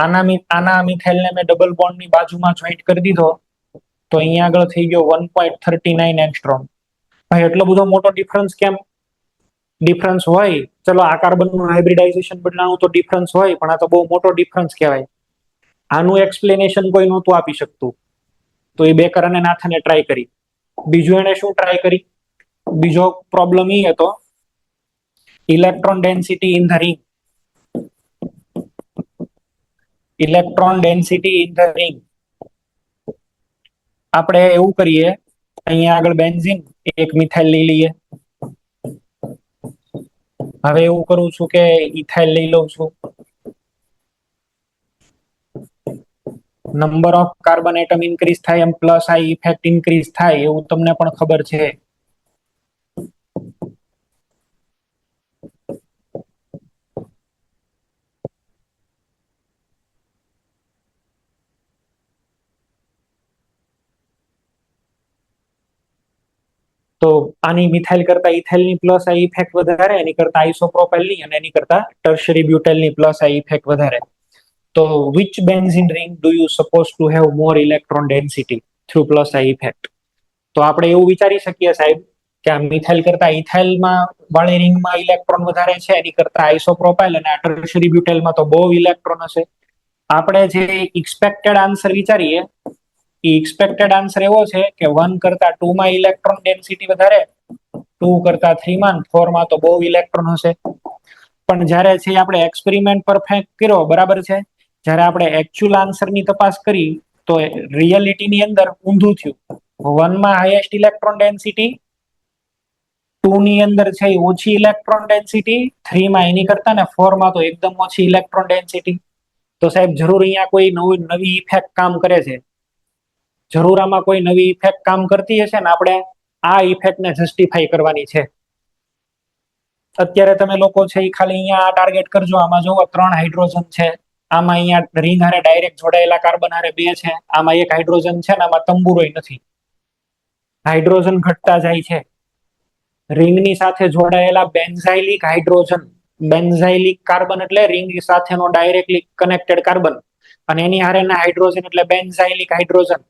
આના મિથાઇલને મેં ડબલ બોન્ડની બાજુમાં જોઈન્ટ કરી દીધો તો અહીંયા આગળ થઈ ગયો 1.39 એંગસ્ટ્રોમ. ભાઈ એટલો બધો મોટો ડિફરન્સ કેમ? ડિફરન્સ હોય, ચલો આ કાર્બનનું હાઇબ્રિડાઇઝેશન બદલાણું તો ડિફરન્સ હોય, પણ આ તો બહુ મોટો ડિફરન્સ કહેવાય. આનું એક્સપ્લેનેશન કોઈ નહોતું આપી શકતું, તો એ બેકર અને નાથને ટ્રાય કરી. બીજું એને શું ટ્રાય કરી? બીજો પ્રોબ્લેમ એ હતો electron density in the ring. Electron density in the ring. આપણે એવું કરીએ, અહીંયા આગળ બેન્ઝીન, એક મિથાઇલ લઈ લઈએ. હવે એવું કરું છું કે ઇથાઇલ લઈ લઉં છું. Number of carbon atom increase થાય એમ પ્લસ આ ઇફેક્ટ ઇન્ક્રીઝ થાય એવું તમને પણ ખબર છે. તો આની મિથાઇલ કરતા ઇથાઇલની પ્લસ આ ઇફેક્ટ વધારે, એની કરતા આઇસોપ્રોપાઇલની અને એની કરતા ટર્શરી બ્યુટાઇલની પ્લસ આ ઇફેક્ટ વધારે. તો which benzene ring do you suppose to have more electron density through plus I effect? તો આપણે એવું વિચારી શકીએ સાહેબ કે આ મિથાઇલ કરતા ઇથાઇલમાં વાળી રિંગમાં ઇલેક્ટ્રોન વધારે છે, એની કરતા આઇસોપ્રોપાઇલ અને આ ટર્શરી બ્યુટાઇલમાં તો બહુ ઇલેક્ટ્રોન હશે. આપણે જે એક્સપેક્ટેડ આન્સર વિચારીએ એ એક્સપેક્ટેડ આન્સર એવો છે કે 1 કરતા 2 માં ઇલેક્ટ્રોન ડેન્સિટી વધારે, 2 કરતા 3 માં, 4 માં તો બહુ ઇલેક્ટ્રોન હશે. પણ જ્યારે છે આપણે એક્સપેરિમેન્ટ પરફેક્ટ કર્યો, બરાબર છે, જ્યારે આપણે એકચ્યુઅલ આન્સરની તપાસ કરી તો રિયાલિટીની અંદર ઊંધું થયું. 1 માં હાઈએસ્ટ ઇલેક્ટ્રોન ડેન્સિટી, 2 ની અંદર છે એ ઓછી ઇલેક્ટ્રોન ડેન્સિટી, 3 માં એની કરતા ને 4 માં તો એકદમ ઓછી ઇલેક્ટ્રોન ડેન્સિટી. તો સાહેબ જરૂર અહીંયા કોઈ નવી ઇફેક્ટ કામ કરે છે, જરૂર આમાં કોઈ નવી ઇફેક્ટ કામ કરતી હશે ને આપણે આ ઇફેક્ટને જસ્ટિફાઈ કરવાની છે. અત્યારે તમે લોકો છે એ ખાલી અહીંયા ટાર્ગેટ કરજો. આમાં જોવો 3 હાઇડ્રોજન છે, આમાં અહીંયા રિંગ હારે ડાયરેક્ટ જોડાયેલા કાર્બન હારે 2 છે, આમાં 1 હાઇડ્રોજન છે ને આમાં તંબુરોય નથી. હાઇડ્રોજન ઘટતા જાય છે. રિંગની સાથે જોડાયેલા બેન્ઝાઇલિક હાઇડ્રોજન, બેન્ઝાઇલિક કાર્બન એટલે રિંગ સાથેનો ડાયરેક્ટલી કનેક્ટેડ કાર્બન, અને એની હારેના હાઇડ્રોજન એટલે benzylic hydrogen.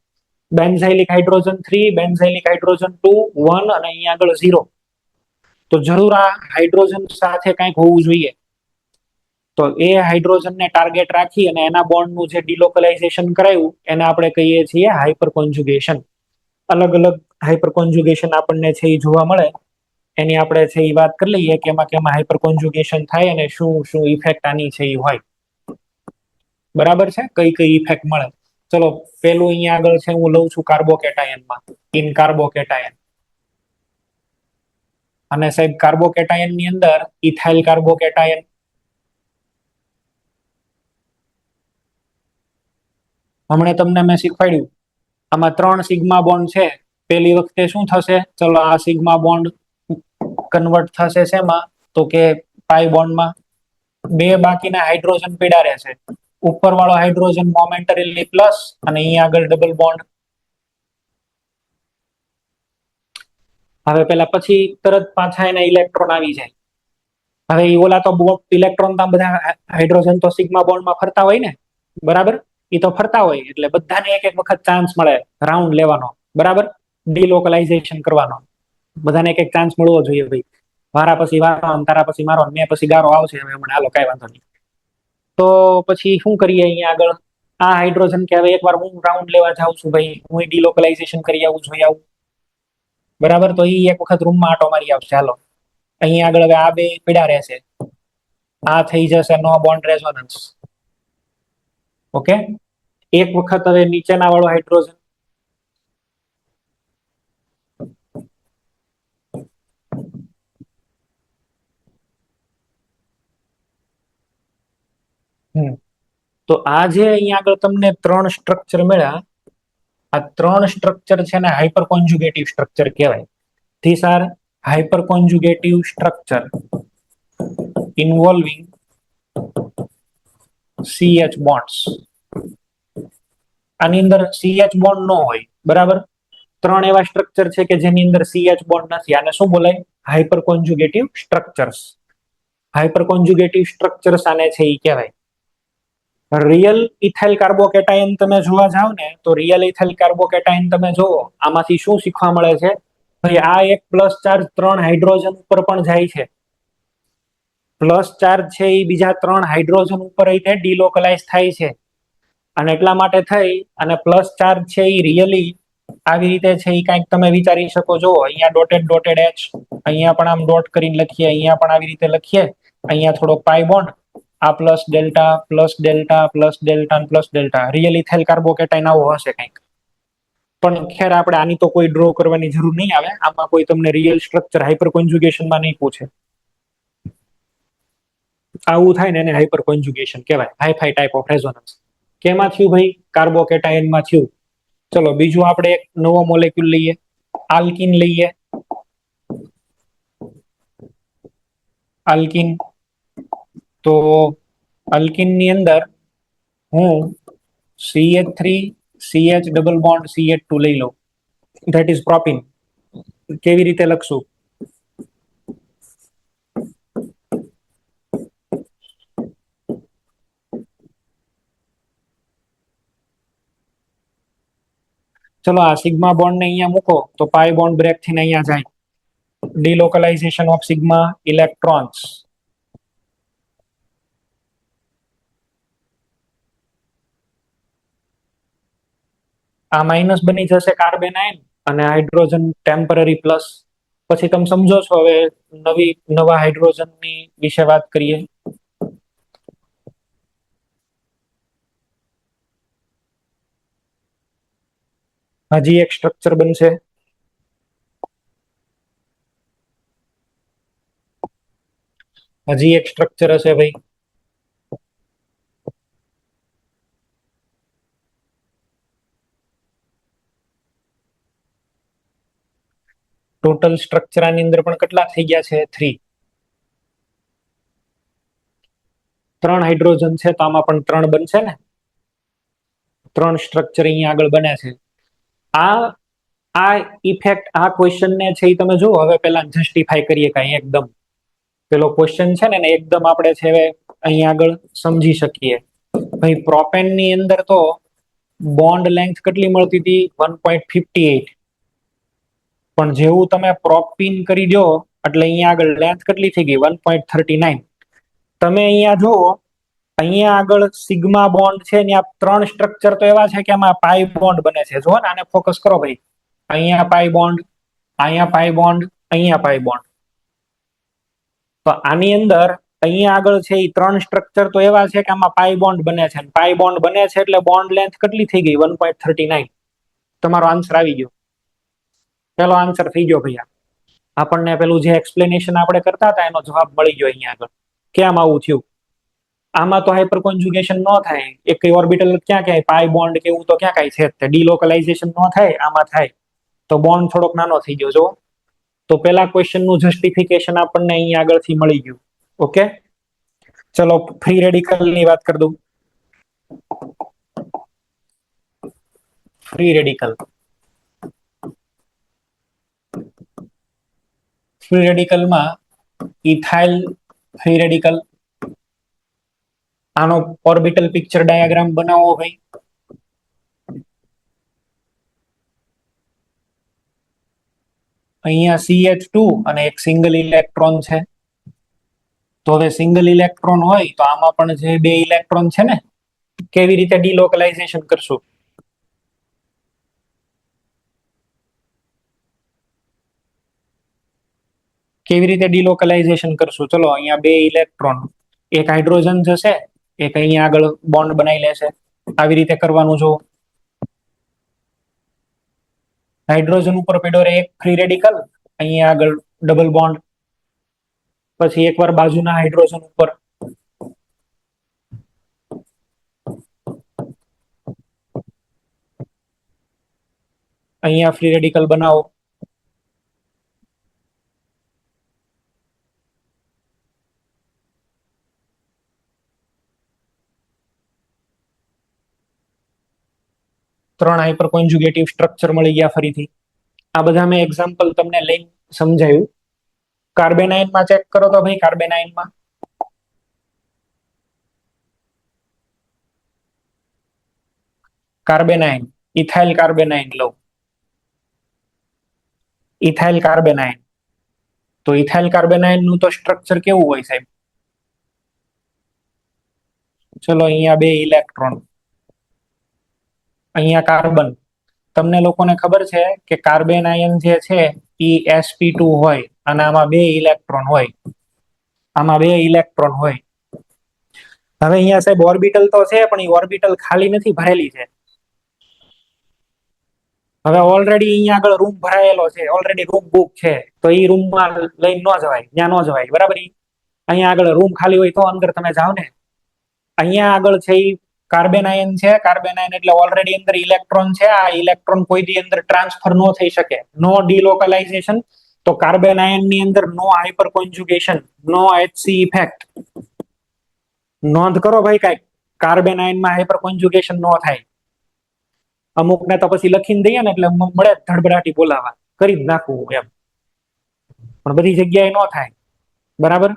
Benzylic hydrogen 3, benzylic hydrogen 2, 1 અને અહીંયા આગળ 0. તો જરૂર આ હાઇડ્રોજન સાથે કંઈક હોવું જોઈએ. તો એ હાઇડ્રોજનને ટાર્ગેટ રાખી અને એના બોન્ડનું જે ડિલોકલાઇઝેશન કરાયું એને આપણે કહીએ છીએ હાઇપર કોન્જુગેશન. અલગ અલગ હાઇપર કોન્જુગેશન આપણને છે એ જોવા મળે, એની આપણે છે એ વાત કરી લઈએ કે એમાં કેમાં હાઇપર કોન્જુગેશન થાય અને શું શું ઇફેક્ટ આની છે એ હોય. બરાબર છે, કઈ કઈ ઇફેક્ટ મળે. ચલો પેલું અહીંયા આગળ છે હું લઉં છું કાર્બોકેટાયનમાં, ઇન કાર્બોકેટાયન. અને સાહેબ કાર્બોકેટાયન ની અંદર ઇથાઇલ કાર્બોકેટાયન, હમણે તમને મેં શીખવાડ્યું આમાં 3 સિગ્મા બોન્ડ છે. પેલી વખતે શું થશે, ચલો આ સિગ્મા બોન્ડ કન્વર્ટ થશે શેમાં, તો કે પાઈ બોન્ડમાં. 2 બાકીના હાઇડ્રોજન પીડા રહેશે. ઉપર વાળો હાઇડ્રોજન મોમેન્ટરીલી પ્લસ અને અહીંયા આગળ ડબલ બોન્ડ. હવે પેલા પછી તરત પાછા એના ઇલેક્ટ્રોન આવી જાય. હવે એ ઓલા તો ઇલેક્ટ્રોન તો બધા હાઇડ્રોજન તો સિગ્મા બોન્ડમાં ફરતા હોય ને, બરાબર, એ તો ફરતા હોય એટલે બધાને એક એક વખત ચાન્સ મળે રાઉન્ડ લેવાનો, બરાબર, ડિલોકલાઇઝેશન કરવાનો. બધાને એક એક ચાન્સ મળવો જોઈએ ભાઈ. મારા પછી વારો, તારા પછી મારો, મેં પછી ગારો આવશે. હવે હમણાં હાલો કઈ વાંધો નહીં. તો પછી શું કરીએ અહીંયા આગળ, આ હાઇડ્રોજન કે હવે એકવાર હું રાઉન્ડ લેવા જાઉં છું ભાઈ, હું ડિલોકલાઇઝેશન કરી આવું, જોઈ આવું, બરાબર. તો એ એક વખત રૂમમાં આટો મારી આવશે. હાલો અહીંયા આગળ હવે આ 2 પીડા રહેશે, આ થઈ જશે નો બોન્ડ રેઝોનન્સ. ઓકે, એક વખત હવે નીચેના વાળો હાઇડ્રોજન, તો આ જે અહીંયા આગળ તમને 3 સ્ટ્રક્ચર મળ્યા, આ 3 સ્ટ્રક્ચર છે ને હાઇપર કોન્જુગેટિવ સ્ટ્રક્ચર કહેવાય. These are hyper conjugative structure involving CH bonds. આની અંદર CH બોન્ડ ન હોય, બરાબર. 3 એવા સ્ટ્રક્ચર છે કે જેની અંદર CH બોન્ડ નથી. આને શું બોલાય? Hyper conjugative structures. Hyper conjugative structures આને છે એ કહેવાય. રિયલ ઇથાઇલ કાર્બોકેટાયન તમે જોવા જાવ ને તો રિયલ ઇથાઇલ કાર્બોકેટાયન તમે જોવો આમાંથી શું શીખવા મળે છે ભાઈ આ એક પ્લસ ચાર્જ 3 હાઇડ્રોજન ઉપર પણ જાય છે. પ્લસ ચાર્જ છે એ બીજા 3 હાઇડ્રોજન ઉપર રીતે ડિલોકલાઇઝ થાય છે અને એટલા માટે થઈ અને પ્લસ ચાર્જ છે એ રિયલી આવી રીતે છે એ કંઈક તમે વિચારી શકો છો. અહીંયા ડોટેડ ડોટેડ એચ, અહીંયા પણ આમ ડોટ કરીને લખીએ, અહીંયા પણ આવી રીતે લખીએ, અહીંયા થોડો પાઈ બોન્ડ, આ plus delta plus delta plus delta plus delta, real ethyl carbocation આવો હશે કંઈક. પણ ખેર આપણે આની તો કોઈ ડ્રો કરવાની જરૂર નહીં આવે. આમાં કોઈ તમને રિયલ સ્ટ્રક્ચર હાઇપર કોન્જ્યુગેશનમાં નહીં પૂછે. આવું થાય ને એને હાઇપર કોન્જ્યુગેશન કહેવાય, હાઈ ટાઈપ ઓફ રેઝોનન્સ. કેમાં થયું ભાઈ? કાર્બોકેટાયનમાં થયું. ચલો બીજું આપણે એક નવો મોલેક્યુલ લઈએ, આલ્કિન લઈએ. આલ્કિન, તો આલ્કિન ની અંદર હું CH3 CH double bond CH2 લઈ લઉં, ધેટ ઇઝ પ્રોપિન. કેવી રીતે લખશું? ચલો આ સિગ્મા બોન્ડ ને અહીંયા મૂકો તો પાઈ બોન્ડ બ્રેક થઈને અહીંયા જાય. ડિલોકલાઇઝેશન ઓફ સિગ્મા ઇલેક્ટ્રોન્સ. આ માઇનસ બની જશે કાર્બેનાઇન અને હાઇડ્રોજન ટેમ્પરરી પ્લસ. પછી તમે સમજો છો. હવે નવા હાઇડ્રોજન ની વિશે વાત કરીએ. હજી એક સ્ટ્રક્ચર બનશે. હજી એક સ્ટ્રક્ચર હશે ભાઈ. ટોટલ સ્ટ્રક્ચર આની અંદર પણ કેટલા થઈ ગયા છે? 3. 3 હાઇડ્રોજન છે તો આમાં પણ 3 બનશે ને. 3 સ્ટ્રક્ચર અહીંયા આગળ બને છે. આ ઇફેક્ટ, આ ક્વેશ્ચન ને છે એ તમે જુઓ. હવે પેલા જસ્ટિફાઈ કરીએ કાંઈ એકદમ. પેલો ક્વેશ્ચન છે ને એકદમ આપણે છે અહીંયા આગળ સમજી શકીએ. ભાઈ પ્રોપેન ની અંદર તો બોન્ડ લેન્થ કેટલી મળતી હતી? 1.58. પણ જેવું તમે પ્રોપિન કરી દો એટલે અહીંયા આગળ લેન્થ કેટલી થઈ ગઈ? 1.39. તમે અહીંયા જુઓ, અહીંયા આગળ સિગ્મા બોન્ડ છે ને આ 3 સ્ટ્રક્ચર તો એવા છે કે આમાં પાઈ બોન્ડ બને છે. જો ને આને ફોકસ કરો ભાઈ. અહીંયા પાઈ બોન્ડ, અહીંયા પાઈ બોન્ડ, અહીંયા પાઈ બોન્ડ. તો આની અંદર અહીંયા આગળ છે એ 3 સ્ટ્રક્ચર તો એવા છે કે આમાં પાઈ બોન્ડ બને છે. પાઈ બોન્ડ બને છે એટલે બોન્ડ લેન્થ કેટલી થઈ ગઈ? 1.39. તમારો આન્સર આવી ગયો. પેલો આન્સર થઈ ગયો ભૈયા. આપણને પેલું જે એક્સપ્લેનેશન આપણે કરતા હતા એનો જવાબ મળી ગયો અહીંયા આગળ. કેમ આવું થયું? આમાં તો હાઇપર કોન્જ્યુગેશન ન થાય. એક ઓર્બિટલ ક્યાં ક્યાંય પાઈ બોન્ડ કે એવું તો ક્યાં કાંઈ છે? ડિલોકલાઇઝેશન ન થાય, આમાં થાય. તો બોન્ડ થોડોક નાનો થઈ ગયો. જો તો પેલા ક્વેશ્ચન નું જસ્ટિફિકેશન આપણને અહીંયા આગળથી મળી ગયું. ઓકે, ચલો ફ્રી રેડિકલ ની વાત કરી દઉં. ફ્રી રેડિકલ, ફ્રી રેડિકલમાં ઇથાઇલ ફ્રી રેડિકલ. આનો ઓર્બિટલ પિક્ચર ડાયાગ્રામ બનાવો ભાઈ. અહીંયા CH2 અને એક સિંગલ ઇલેક્ટ્રોન છે. તો હવે સિંગલ ઇલેક્ટ્રોન હોય તો આમાં પણ જે 2 ઇલેક્ટ્રોન છે ને, કેવી રીતે ડિલોકલાઇઝેશન કરશું? કેવી રીતે ડિલોકલાઇઝેશન કરશું? ચલો અહીંયા 2 ઇલેક્ટ્રોન, એક હાઇડ્રોજન જશે, એક અહીંયા આગળ બોન્ડ બનાવી લેશે. આવી રીતે કરવાનું. જો હાઇડ્રોજન ઉપર પડ્યો રહે એક ફ્રી રેડિકલ, અહીંયા આગળ ડબલ બોન્ડ, પછી એકવાર બાજુના હાઇડ્રોજન ઉપર અહીંયા ફ્રી રેડિકલ બનાવો. ત્રણ હાઇપર કોન્જ્યુગેટિવ સ્ટ્રક્ચર મળી ગયા ફરીથી. આ બધા મેં એક્ઝામ્પલ તમને લઈને સમજાવ્યું. કાર્બેનાઇનમાં ચેક કરો તો ભાઈ કાર્બેનાઇનમાં કાર્બેનાઇન, ઇથાઇલ કાર્બેનાઇન લો, ઇથાઇલ કાર્બેનાઇન. તો ઇથાઇલ કાર્બેનાઇન નું તો સ્ટ્રક્ચર કેવું હોય સાહેબ? ચલો અહીંયા 2 ઇલેક્ટ્રોન, અહીંયા કાર્બન. તમને લોકોને ખબર છે કે કાર્બન આયન જે છે એ sp2 હોય અને આમાં 2 ઇલેક્ટ્રોન હોય, આમાં 2 ઇલેક્ટ્રોન હોય. હવે અહીંયા સાહેબ ઓર્બિટલ તો છે પણ એ ઓર્બિટલ ખાલી નથી, ભરેલી છે. હવે ઓલરેડી અહીંયા આગળ રૂમ ભરાયેલો છે, ઓલરેડી રૂમ બુક છે, તો એ રૂમમાં લઈને ન જવાય, ત્યાં ન જવાય, બરાબર. અહીંયા આગળ રૂમ ખાલી હોય તો અંદર તમે જાઓ ને. અહીંયા આગળ છે એ કાર્બન આયન છે, કાર્બન આયન એટલે ઓલરેડી અંદર ઇલેક્ટ્રોન છે. આ ઇલેક્ટ્રોન કોઈ દી અંદર ટ્રાન્સફર ન થઈ શકે, નો ડિલોકલાઇઝેશન. તો કાર્બન આયન ની અંદર નો હાઇપર કોન્જુગેશન, નો HC ઇફેક્ટ. નોંધ કરો ભાઈ, કઈ કાર્બન આયન માં હાઇપર કોન્જુગેશન ન થાય. અમુક ને તો પછી લખીને દઈએ ને એટલે મળે ધડબડાટી બોલાવા, કરી જ નાખવું એમ, પણ બધી જગ્યાએ ન થાય, બરાબર.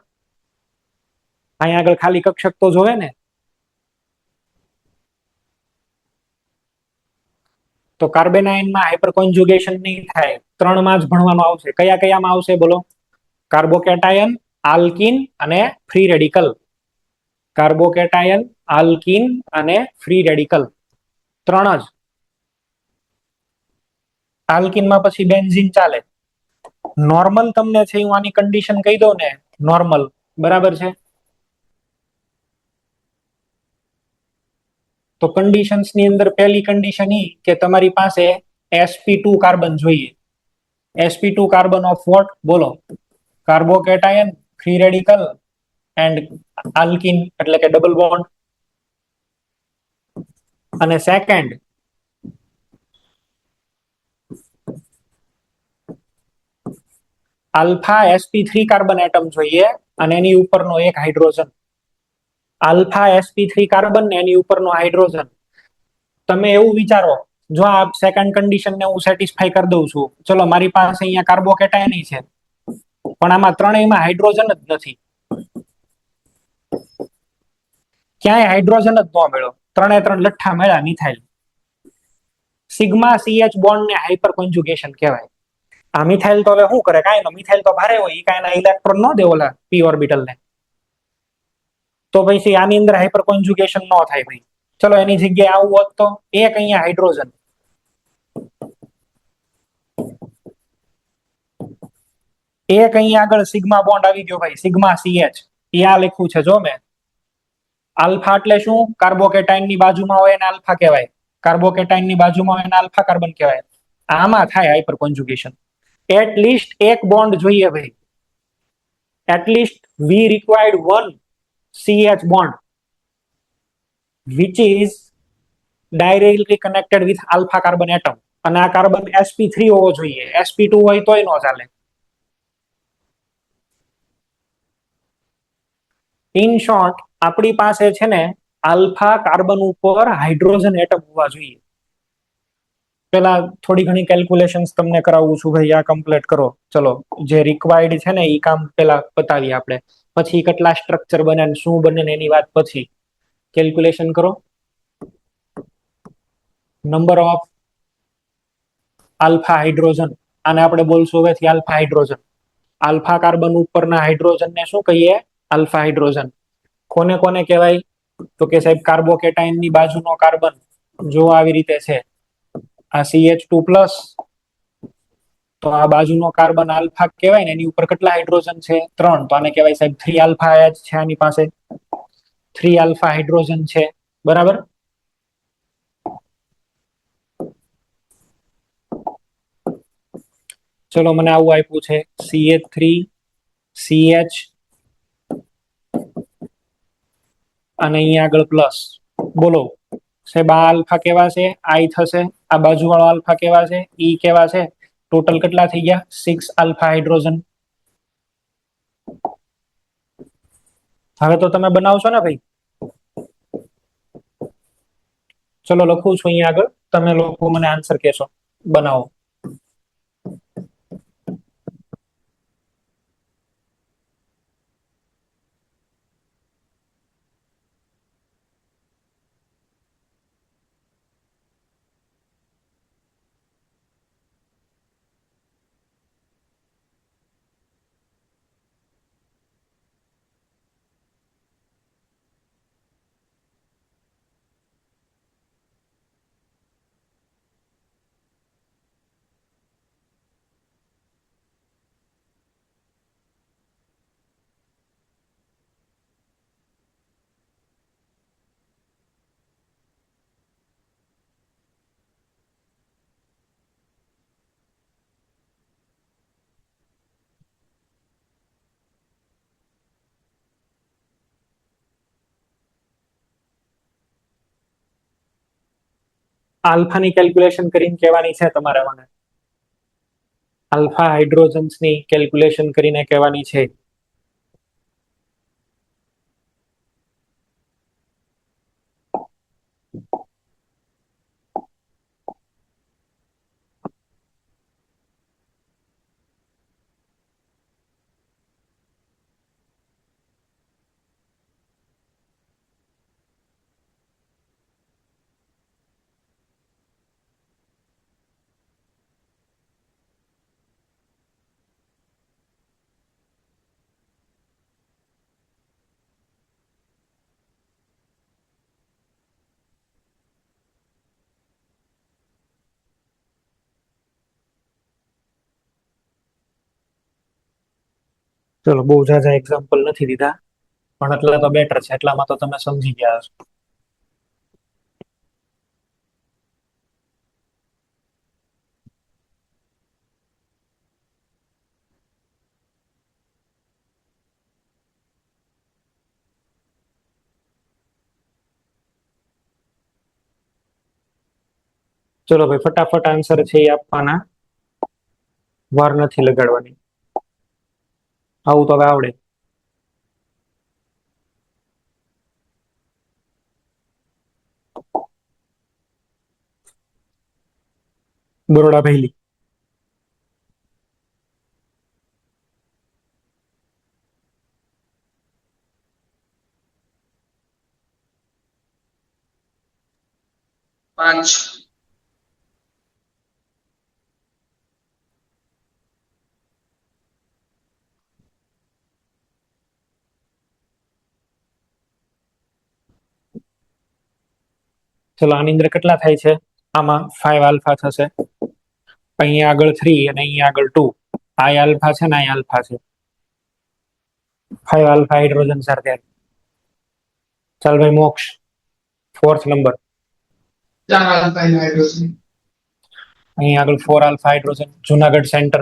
અહીંયા આગળ ખાલી કક્ષક તો જોવે ને. તો કાર્બન આયનમાં હાઇપર કોન્જુગેશન નહીં થાય. 3 માં જ ભણવાનું આવશે. કયા કયામાં આવશે બોલો? કાર્બોકેટાયન, આલ્કીન અને ફ્રી રેડિકલ. કાર્બોકેટાયન, આલ્કીન અને ફ્રી રેડિકલ, 3 જ. આલ્કીનમાં પછી બેન્ઝીન ચાલે. નોર્મલ તમને છે હું આની કન્ડિશન કહી દઉં ને, નોર્મલ, બરાબર છે. તો કન્ડિશન્સ ની અંદર પહેલી કન્ડિશન ઈ કે તમારી પાસે sp2 કાર્બન જોઈએ. sp2 કાર્બન ઓફ વોટ બોલો? Carbocation, free radical and alkene એટલે કે ડબલ બોન્ડ. અને second alpha sp3 carbon atom જોઈએ અને એની ઉપરનો એક હાઇડ્રોજન. આલ્ફા sp3 કાર્બન ને એની ઉપરનો હાઇડ્રોજન. તમે એવું વિચારો, જો આ સેકન્ડ કન્ડિશન ને હું સેટિસ્ફાઈ કરી દઉં છું, ચલો મારી પાસે અહીંયા કાર્બોકેટાયન છે પણ આમાં ત્રણેયમાં હાઇડ્રોજન જ નથી, ક્યાંય હાઇડ્રોજન જ ન મળ્યો, 3 લઠ્ઠા મળ્યા મિથાઇલ. સિગ્મા CH બોન્ડ ને હાઇપર કોન્જુગેશન કહેવાય. આ મિથાઇલ તો હવે શું કરે? કાંઈ ન, મિથાઇલ તો ભારે હોય, કાંઈ ઇલેક્ટ્રોન ન દે ઓલા p ઓર્બિટલ ને. તો પછી આની અંદર હાઇપર કોન્જુગેશન ન થાય ભાઈ. ચલો એની જગ્યાએ આવું હોત તો એક અહીંયા હાઇડ્રોજન, એક અહીંયા આગળ સિગ્મા બોન્ડ આવી ગયો ભાઈ, સિગ્મા CH. આ લખ્યું છે જો મેં. આલ્ફા એટલે શું? કાર્બોકેટાઇન ની બાજુમાં હોય એને આલ્ફા કહેવાય, કાર્બોકેટાઇન ની બાજુમાં હોય એને આલ્ફા કાર્બન કહેવાય. આમાં થાય હાઇપર કોન્જુગેશન. એટલીસ્ટ એક બોન્ડ જોઈએ ભાઈ, at least V required 1 CH bond which is directly connected with alpha carbon atom. અને આ કાર્બન sp3 હોવો જોઈએ, sp2 હોય તોય ન ચાલે. ઇન શોર્ટ આપણી પાસે છે ને આલ્ફા કાર્બન ઉપર હાઇડ્રોજન એટમ હોવા જોઈએ. પેલા થોડી ઘણી કેલ્ક્યુલેશન્સ તમને કરાવું છું ભાઈ, આ કમ્પ્લીટ કરો. ચલો જે રિક્વાયર્ડ છે ને એ કામ પેલા બતાવીએ આપણે, પછી કેટલા સ્ટ્રક્ચર બને ને શું બને ને એની વાત પછી. કેલ્ક્યુલેશન કરો. નંબર ઓફ આલ્ફા હાઇડ્રોજન, આને આપણે બોલશું હવેથી આલ્ફા હાઇડ્રોજન. આલ્ફા કાર્બન ઉપરના હાઇડ્રોજન ને શું કહીએ? Alpha hydrogen. કોને કોને કહેવાય? તો કે સાહેબ કાર્બોકેટાઇન ની બાજુનો કાર્બન જો આવી રીતે છે, આ CH2+, તો આ બાજુનો કાર્બન આલ્ફા કહેવાય ને, એની ઉપર કેટલા હાઇડ્રોજન છે? 3. તો આને કહેવાય સાહેબ 3 આલ્ફા H છે, આની પાસે 3 આલ્ફા હાઇડ્રોજન છે, બરાબર. ચલો મને આવું આપ્યું છે CH3 CH અને અહીંયા આગળ પ્લસ. બોલો સાહેબ આ આલ્ફા કેવા છે? I થશે. આ બાજુ વાળો આલ્ફા કેવા છે? E કેવા છે? ટોટલ કેટલા થઈ ગયા? 6 આલ્ફા હાઇડ્રોજન. હવે તો તમે બનાવશો ને ભાઈ? ચલો લખું છું અહીંયા આગળ, તમે લોકો મને આન્સર કહેશો. બનાવો. આલ્ફાની કેલ્ક્યુલેશન કરીને કહેવાની છે તમારે મને. આલ્ફા હાઇડ્રોજન્સની કેલ્ક્યુલેશન કરીને કહેવાની છે. ચલો, બહુ ઝાઝા એક્ઝામ્પલ નથી દીધા, પણ એટલા તો બેટર છે, એટલામાં તો તમે સમજી ગયા હશો. ચલો ભાઈ, ફટાફટ આન્સર છે એ આપવાના, વાર નથી લગાડવાની. આવું તો હવે આવડે. બરોડા ભૈલી. પાંચ. ચલો, આની અંદર કેટલા થાય છે? આમાં 5 આલ્ફા થશે, અહીંયા આગળ 3 અને અહીંયા આગળ 2. આ આલ્ફા છે ને આ આલ્ફા છે. 5 આલ્ફા હાઇડ્રોજન સાથે. ચાલ ભાઈ મોક્ષ, 4th નંબર. 4 alpha hydrogen. અહીંયા આગળ 4 alpha hydrogen, Junagadh centre.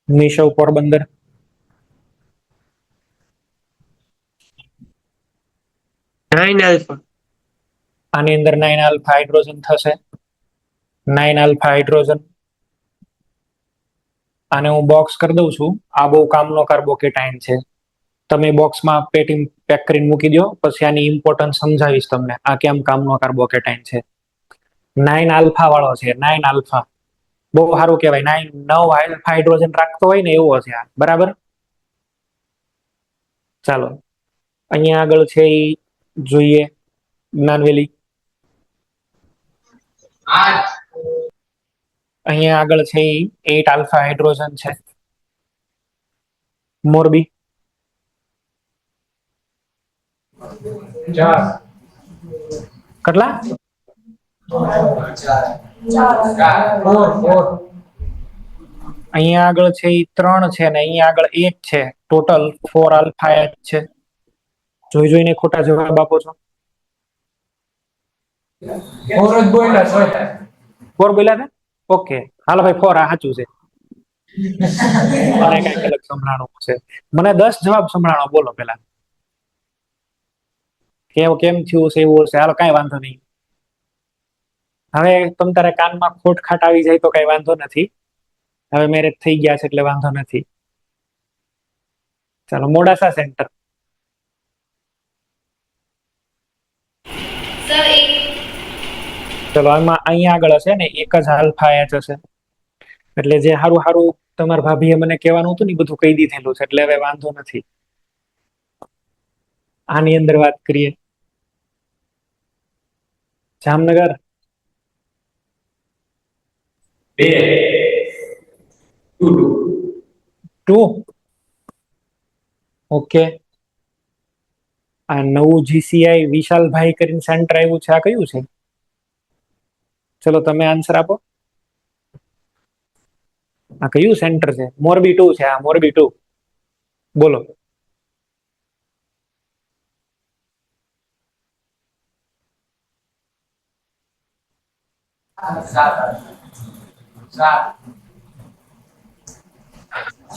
Nishav Porbandar. આની અંદર 9 આલ્ફા હાઇડ્રોજન થશે. 9 આલ્ફા હાઇડ્રોજન. આને હું બોક્સ કરી દઉં છું. આ બહુ કામનો કાર્બોકેટાઇન છે. તમે બોક્સમાં પેક કરીને મૂકી દો, પછી આની ઇમ્પોર્ટન્સ સમજાવીશ તમને, આ કેમ કામનો કાર્બોકેટાઇન છે. 9 આલ્ફા વાળો છે, 9 આલ્ફા. બહુ સારું કહેવાય. 9 આલ્ફા હાઇડ્રોજન રાખતો હોય ને એવો છે આ, બરાબર. ચાલો, અહીંયા આગળ છે એ જોઈએ. જ્ઞાનવેલી. 8. અહીંયા આગળ છે એ 8 આલ્ફા હાઇડ્રોજન છે. મોરબી. 4. કેટલા? 4. અહીંયા આગળ છે એ 3 છે ને અહીંયા આગળ 1 છે. ટોટલ 4 આલ્ફા એચ છે. જોઈને ખોટા જવાબ આપો છો. 4 જ બોલ્યા છો. 4 બોલ્યા ને? ઓકે, હાલો ભાઈ, 4 આ સાચું છે. મને કઈક અલગ સંભળાણું છે. મને 10 જવાબ સંભળાણો, બોલો પેલા. કેમ થયું છે એવું હશે. હાલો, કઈ વાંધો નહીં. હવે તમ તારે કાનમાં ખોટ ખાટ આવી જાય તો કઈ વાંધો નથી. હવે મેરેજ થઈ ગયા છે એટલે વાંધો નથી. ચાલો, મોડાસા સેન્ટર. ચલો, આમાં અહીંયા આગળ હશે ને 1 જ આલ્ફા એચ હશે. એટલે જે હારું હારું તમારા ભાભીએ મને કહેવાનું હતું ને બધું કહી દીધેલું છે, એટલે હવે વાંધો નથી. આની અંદર વાત કરીએ. જામનગર. 2. ઓકે. આ નવું જીસીઆઈ વિશાલભાઈ કરીને સેન્ટર આવ્યું છે, આ કયું છે? ચલો, તમે આન્સર આપો. આ કયું સેન્ટર છે? મોરબી 2 છે. આ મોરબી 2. બોલો.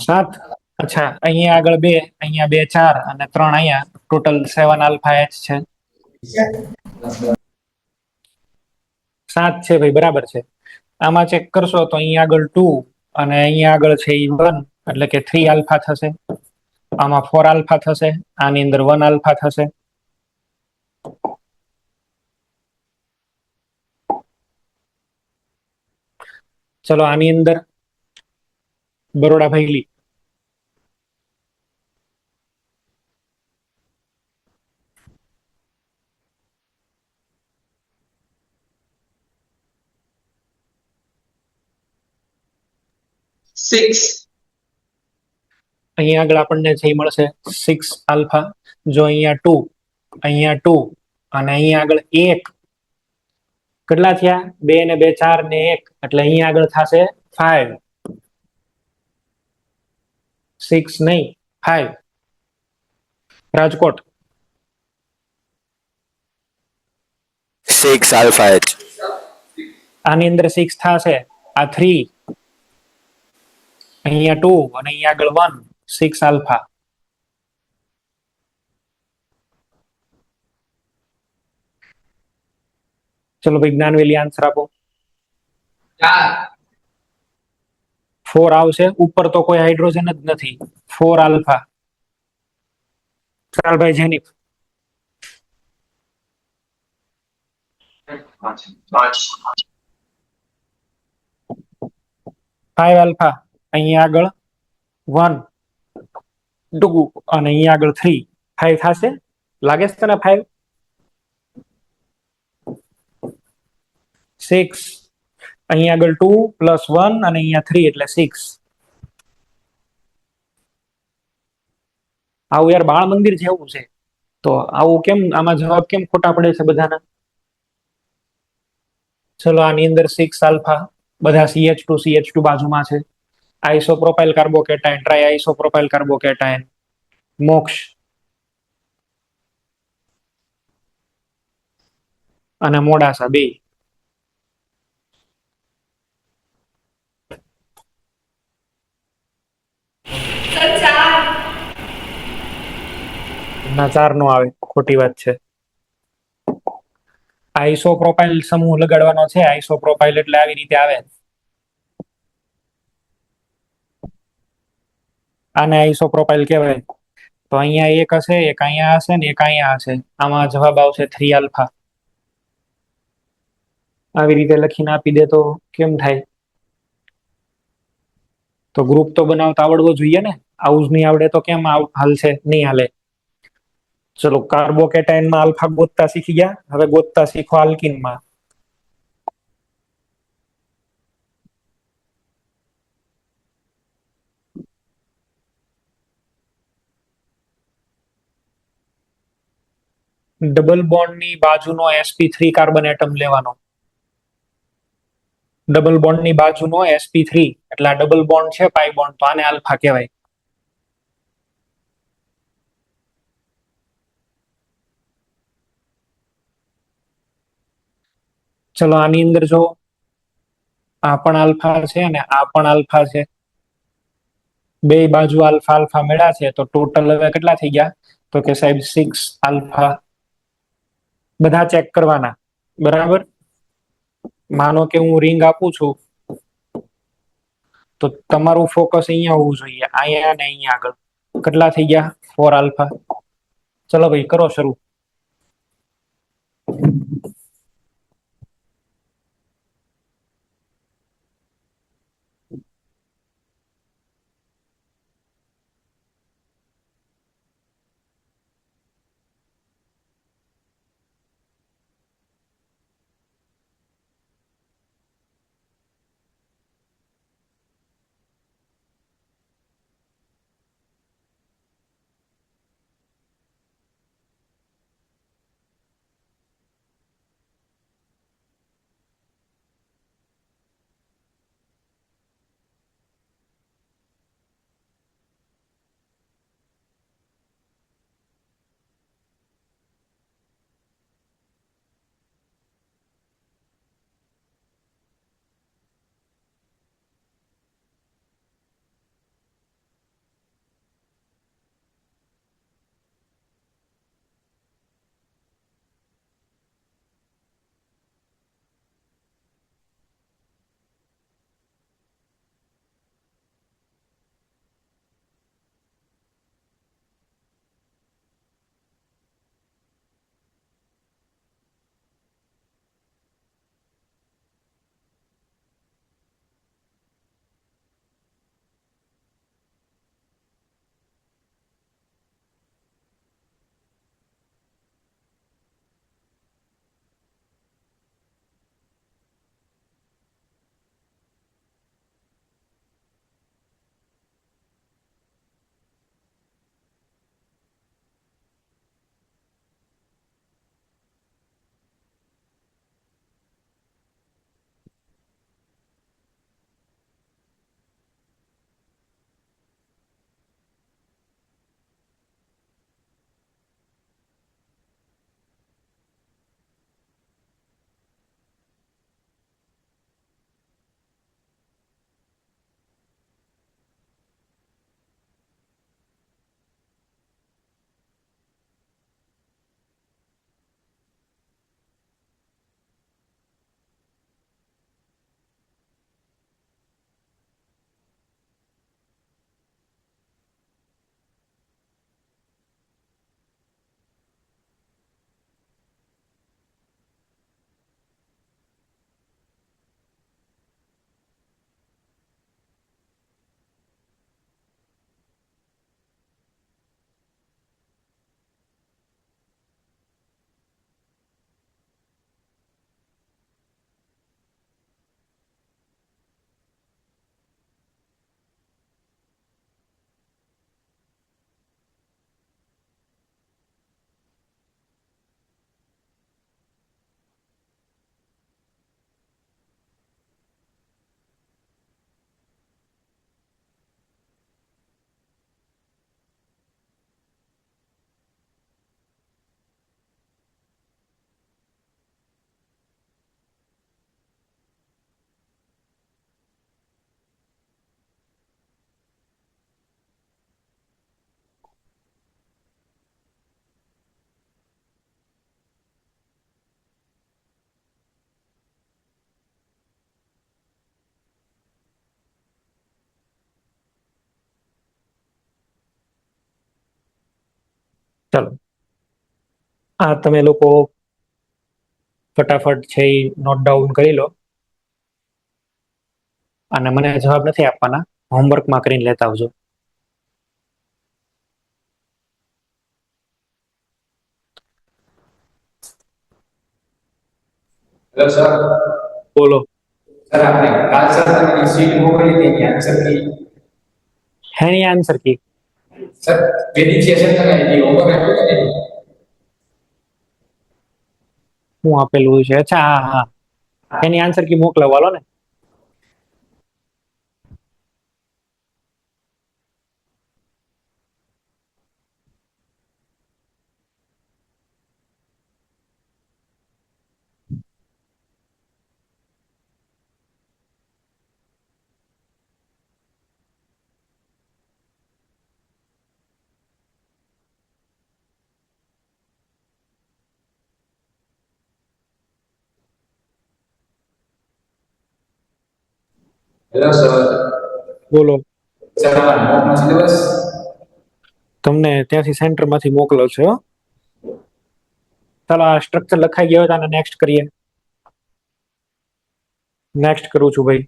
સાત. અચ્છા, અહીંયા આગળ 2, અહીંયા 2 4 અને 3 અહીંયા. ટોટલ 7 આલ્ફા એચ છે. 7 છે ભાઈ, બરાબર છે. આમાં ચેક કરશો તો અહીંયા આગળ 2 અને અહીંયા આગળ છે એ 1, એટલે કે 3 આલ્ફા થશે. આમાં 4 આલ્ફા થશે, આની અંદર 1 આલ્ફા થશે. ચલો આની અંદર બરોડા ભાઈ 6. અહીંયા આગળ આપણને જે મળશે 6 આલ્ફા. જો અહીંયા 2, અહીંયા 2 અને અહીંયા આગળ 1, કેટલા થયા? 2 ને 2 4 ને 1, એટલે અહીંયા આગળ થશે 5. 6 નહીં, 5. Rajkot 6 alpha H. આની અંદર 6 થશે, આ 3, અહીંયા 2 અને અહીંયા આગળ 1, 6 આલ્ફા. ચલો ભાઈ જ્ઞાનવેલી આન્સર આપો. 4. 4 આવશે. ઉપર તો કોઈ હાઇડ્રોજન જ નથી. 4 આલ્ફા. ચાલ ભાઈ જેનિફ. 5 આલ્ફા. અહીંયા આગળ 1 2 અને અહીંયા આગળ 3, 5 થશે. લાગે છે તને 5? 6, અહીંયા આગળ 2 પ્લસ 1 અને અહીંયા 3 એટલે 6. આવું યાર બાળ મંદિર જેવું છે. તો આવું કેમ, આમાં જવાબ કેમ ખોટા પડે છે બધાના? ચલો આની અંદર 6 આલ્ફા, બધા CH2 બાજુમાં છે. આઇસોપ્રોપાઇલ કાર્બોકેટાયન, ટ્રાય આઇસોપ્રોપાઇલ કાર્બોકેટાયન, મોક્ષ અને મોડાસા 2. ના 4 નો આવે, ખોટી વાત છે. આઇસોપ્રોપાઇલ સમૂહ લગાડવાનો છે. આઇસોપ્રોપાઇલ એટલે આવી રીતે આવે. આને આઇસોપ્રોપાઇલ કહેવાય. તો અહીંયા એક હશે, એક અહીંયા હશે ને એક અહીંયા હશે. આમાં જવાબ આવશે 3 આલ્ફા. આવી રીતે લખીને આપી દે તો કેમ થાય? તો ગ્રુપ તો બનાવતા આવડવો જોઈએ ને. આવું જ નહીં આવડે તો કેમ હાલશે? નહીં હાલે. ચલો કાર્બોકેટાયનમાં આલ્ફા ગોતતા શીખી ગયા, હવે ગોતતા શીખો આલ્કીનમાં. ડબલ બોન્ડની બાજુનો sp3 કાર્બન એટમ લેવાનો. ડબલ બોન્ડની બાજુનો sp3, એટલે આ ડબલ બોન્ડ છે પાઈ બોન્ડ, તો આને આલ્ફા કહેવાય. ચલો આની અંદર જો આ પણ આલ્ફા છે અને આ પણ આલ્ફા છે. બે બાજુ આલ્ફા આલ્ફા મળ્યા છે, તો ટોટલ હવે કેટલા થઈ ગયા? તો કે સાહેબ 6 આલ્ફા. બધા ચેક કરવાના, બરાબર? માનો કે હું રિંગ આપું છું, તો તમારું ફોકસ અહીંયા હોવું જોઈએ, અહીંયા ને અહીંયા આગળ. કેટલા થઈ ગયા? 4 આલ્ફા. ચલો ભાઈ કરો શરૂ. ચલો, આ તમે લોકો ફટાફટ છે એ નોટ ડાઉન કરી લો અને મને જવાબ નથી આપવાના, હોમવર્કમાં કરીને લેતા આવજો. Hello sir. બોલો. સર આપણે કાલ સર તમારી સીટ મોકલી હતી એની આન્સર કી. હેની આન્સર કી? સર વેરિફિકેશન કરાવી હોમવર્ક આપ્યું કે નહીં? શું આપેલું છે? અચ્છા, હા હા, એની આન્સર કી મોકલાવો, હાલો ને. Hello sir. બોલો. સર અમારા મોકનો સિલેબસ. તમને ત્યાંથી સેન્ટરમાંથી મોકલો છે હો. ચાલો, આ સ્ટ્રક્ચર લખાઈ ગયો હોય તો આને નેક્સ્ટ કરીએ. નેક્સ્ટ કરું છું ભાઈ.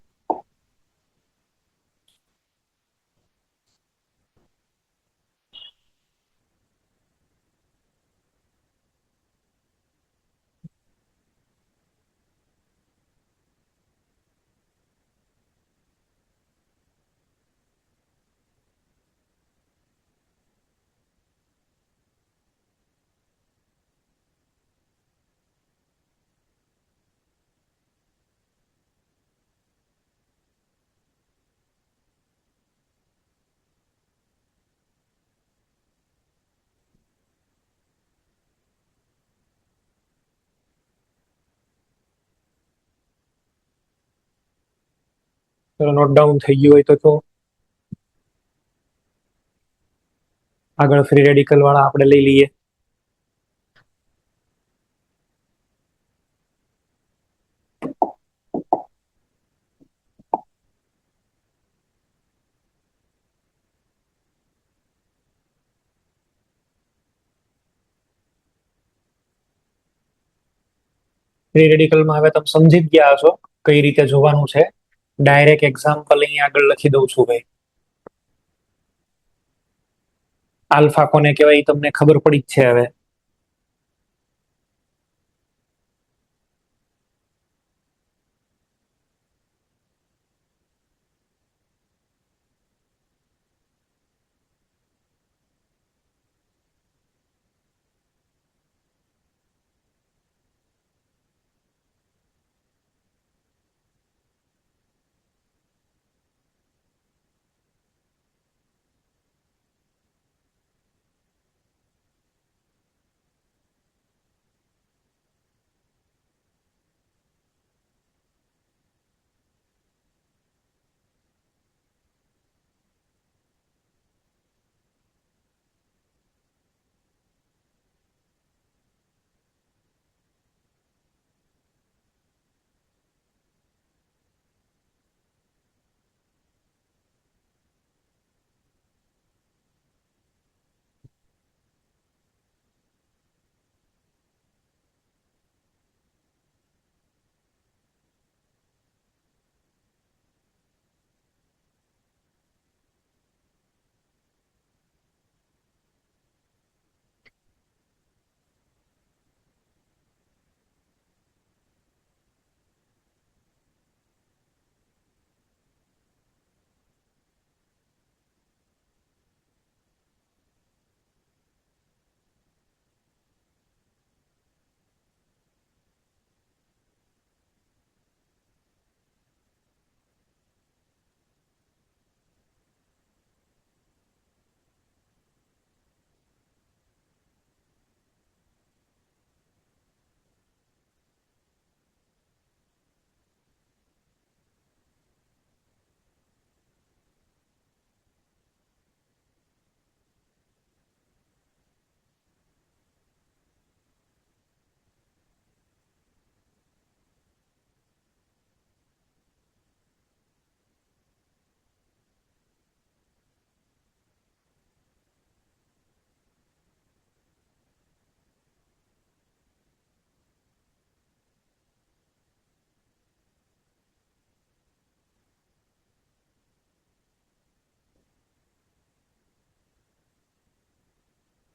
ચલો, નોટ ડાઉન થઈ ગયું હોય તો આગળ ફ્રી રેડિકલ વાળા આપણે લઈ લઈએ. ફ્રી રેડિકલમાં હવે તમે સમજી જ ગયા છો કઈ રીતે જોવાનું છે. ડાયરેક્ટ એક્ઝામ્પલ અહીં આગળ લખી દઉં છું ભાઈ. આલ્ફા કોને કહેવાય એ તમને ખબર પડી જ છે હવે.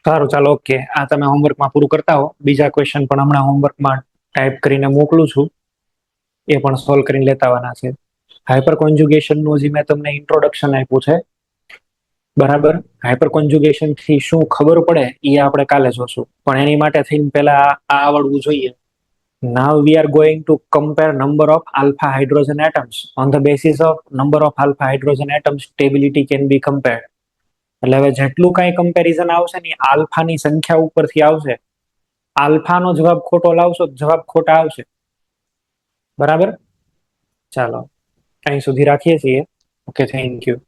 સારું, ચાલો, ઓકે. આ તમે હોમવર્કમાં પૂરું કરતા હો. બીજા ક્વેશ્ચન પણ હમણાં હોમવર્કમાં ટાઈપ કરીને મોકલું છું, એ પણ સોલ્વ કરીને લેતા આવવાના છે. હાઇપર કોન્જ્યુગેશનનું જે મેં તમને ઇન્ટ્રોડક્શન આપ્યું છે, બરાબર. હાઇપર કોન્જ્યુગેશન થી શું ખબર પડે એ આપણે કાલે જોશું, પણ એની માટે થઈને પહેલા આ આવડવું જોઈએ. Now we are going to compare number of alpha hydrogen atoms. On the basis of number of alpha hydrogen atoms, stability can be compared. એટલે હવે જેટલું કાંઈ કમ્પેરિઝન આવશે ને આલ્ફાની સંખ્યા ઉપરથી આવશે. આલ્ફાનો જવાબ ખોટો લાવશો, જવાબ ખોટા આવશે. બરાબર, ચાલો અહીં સુધી રાખીએ છીએ. Okay, thank you.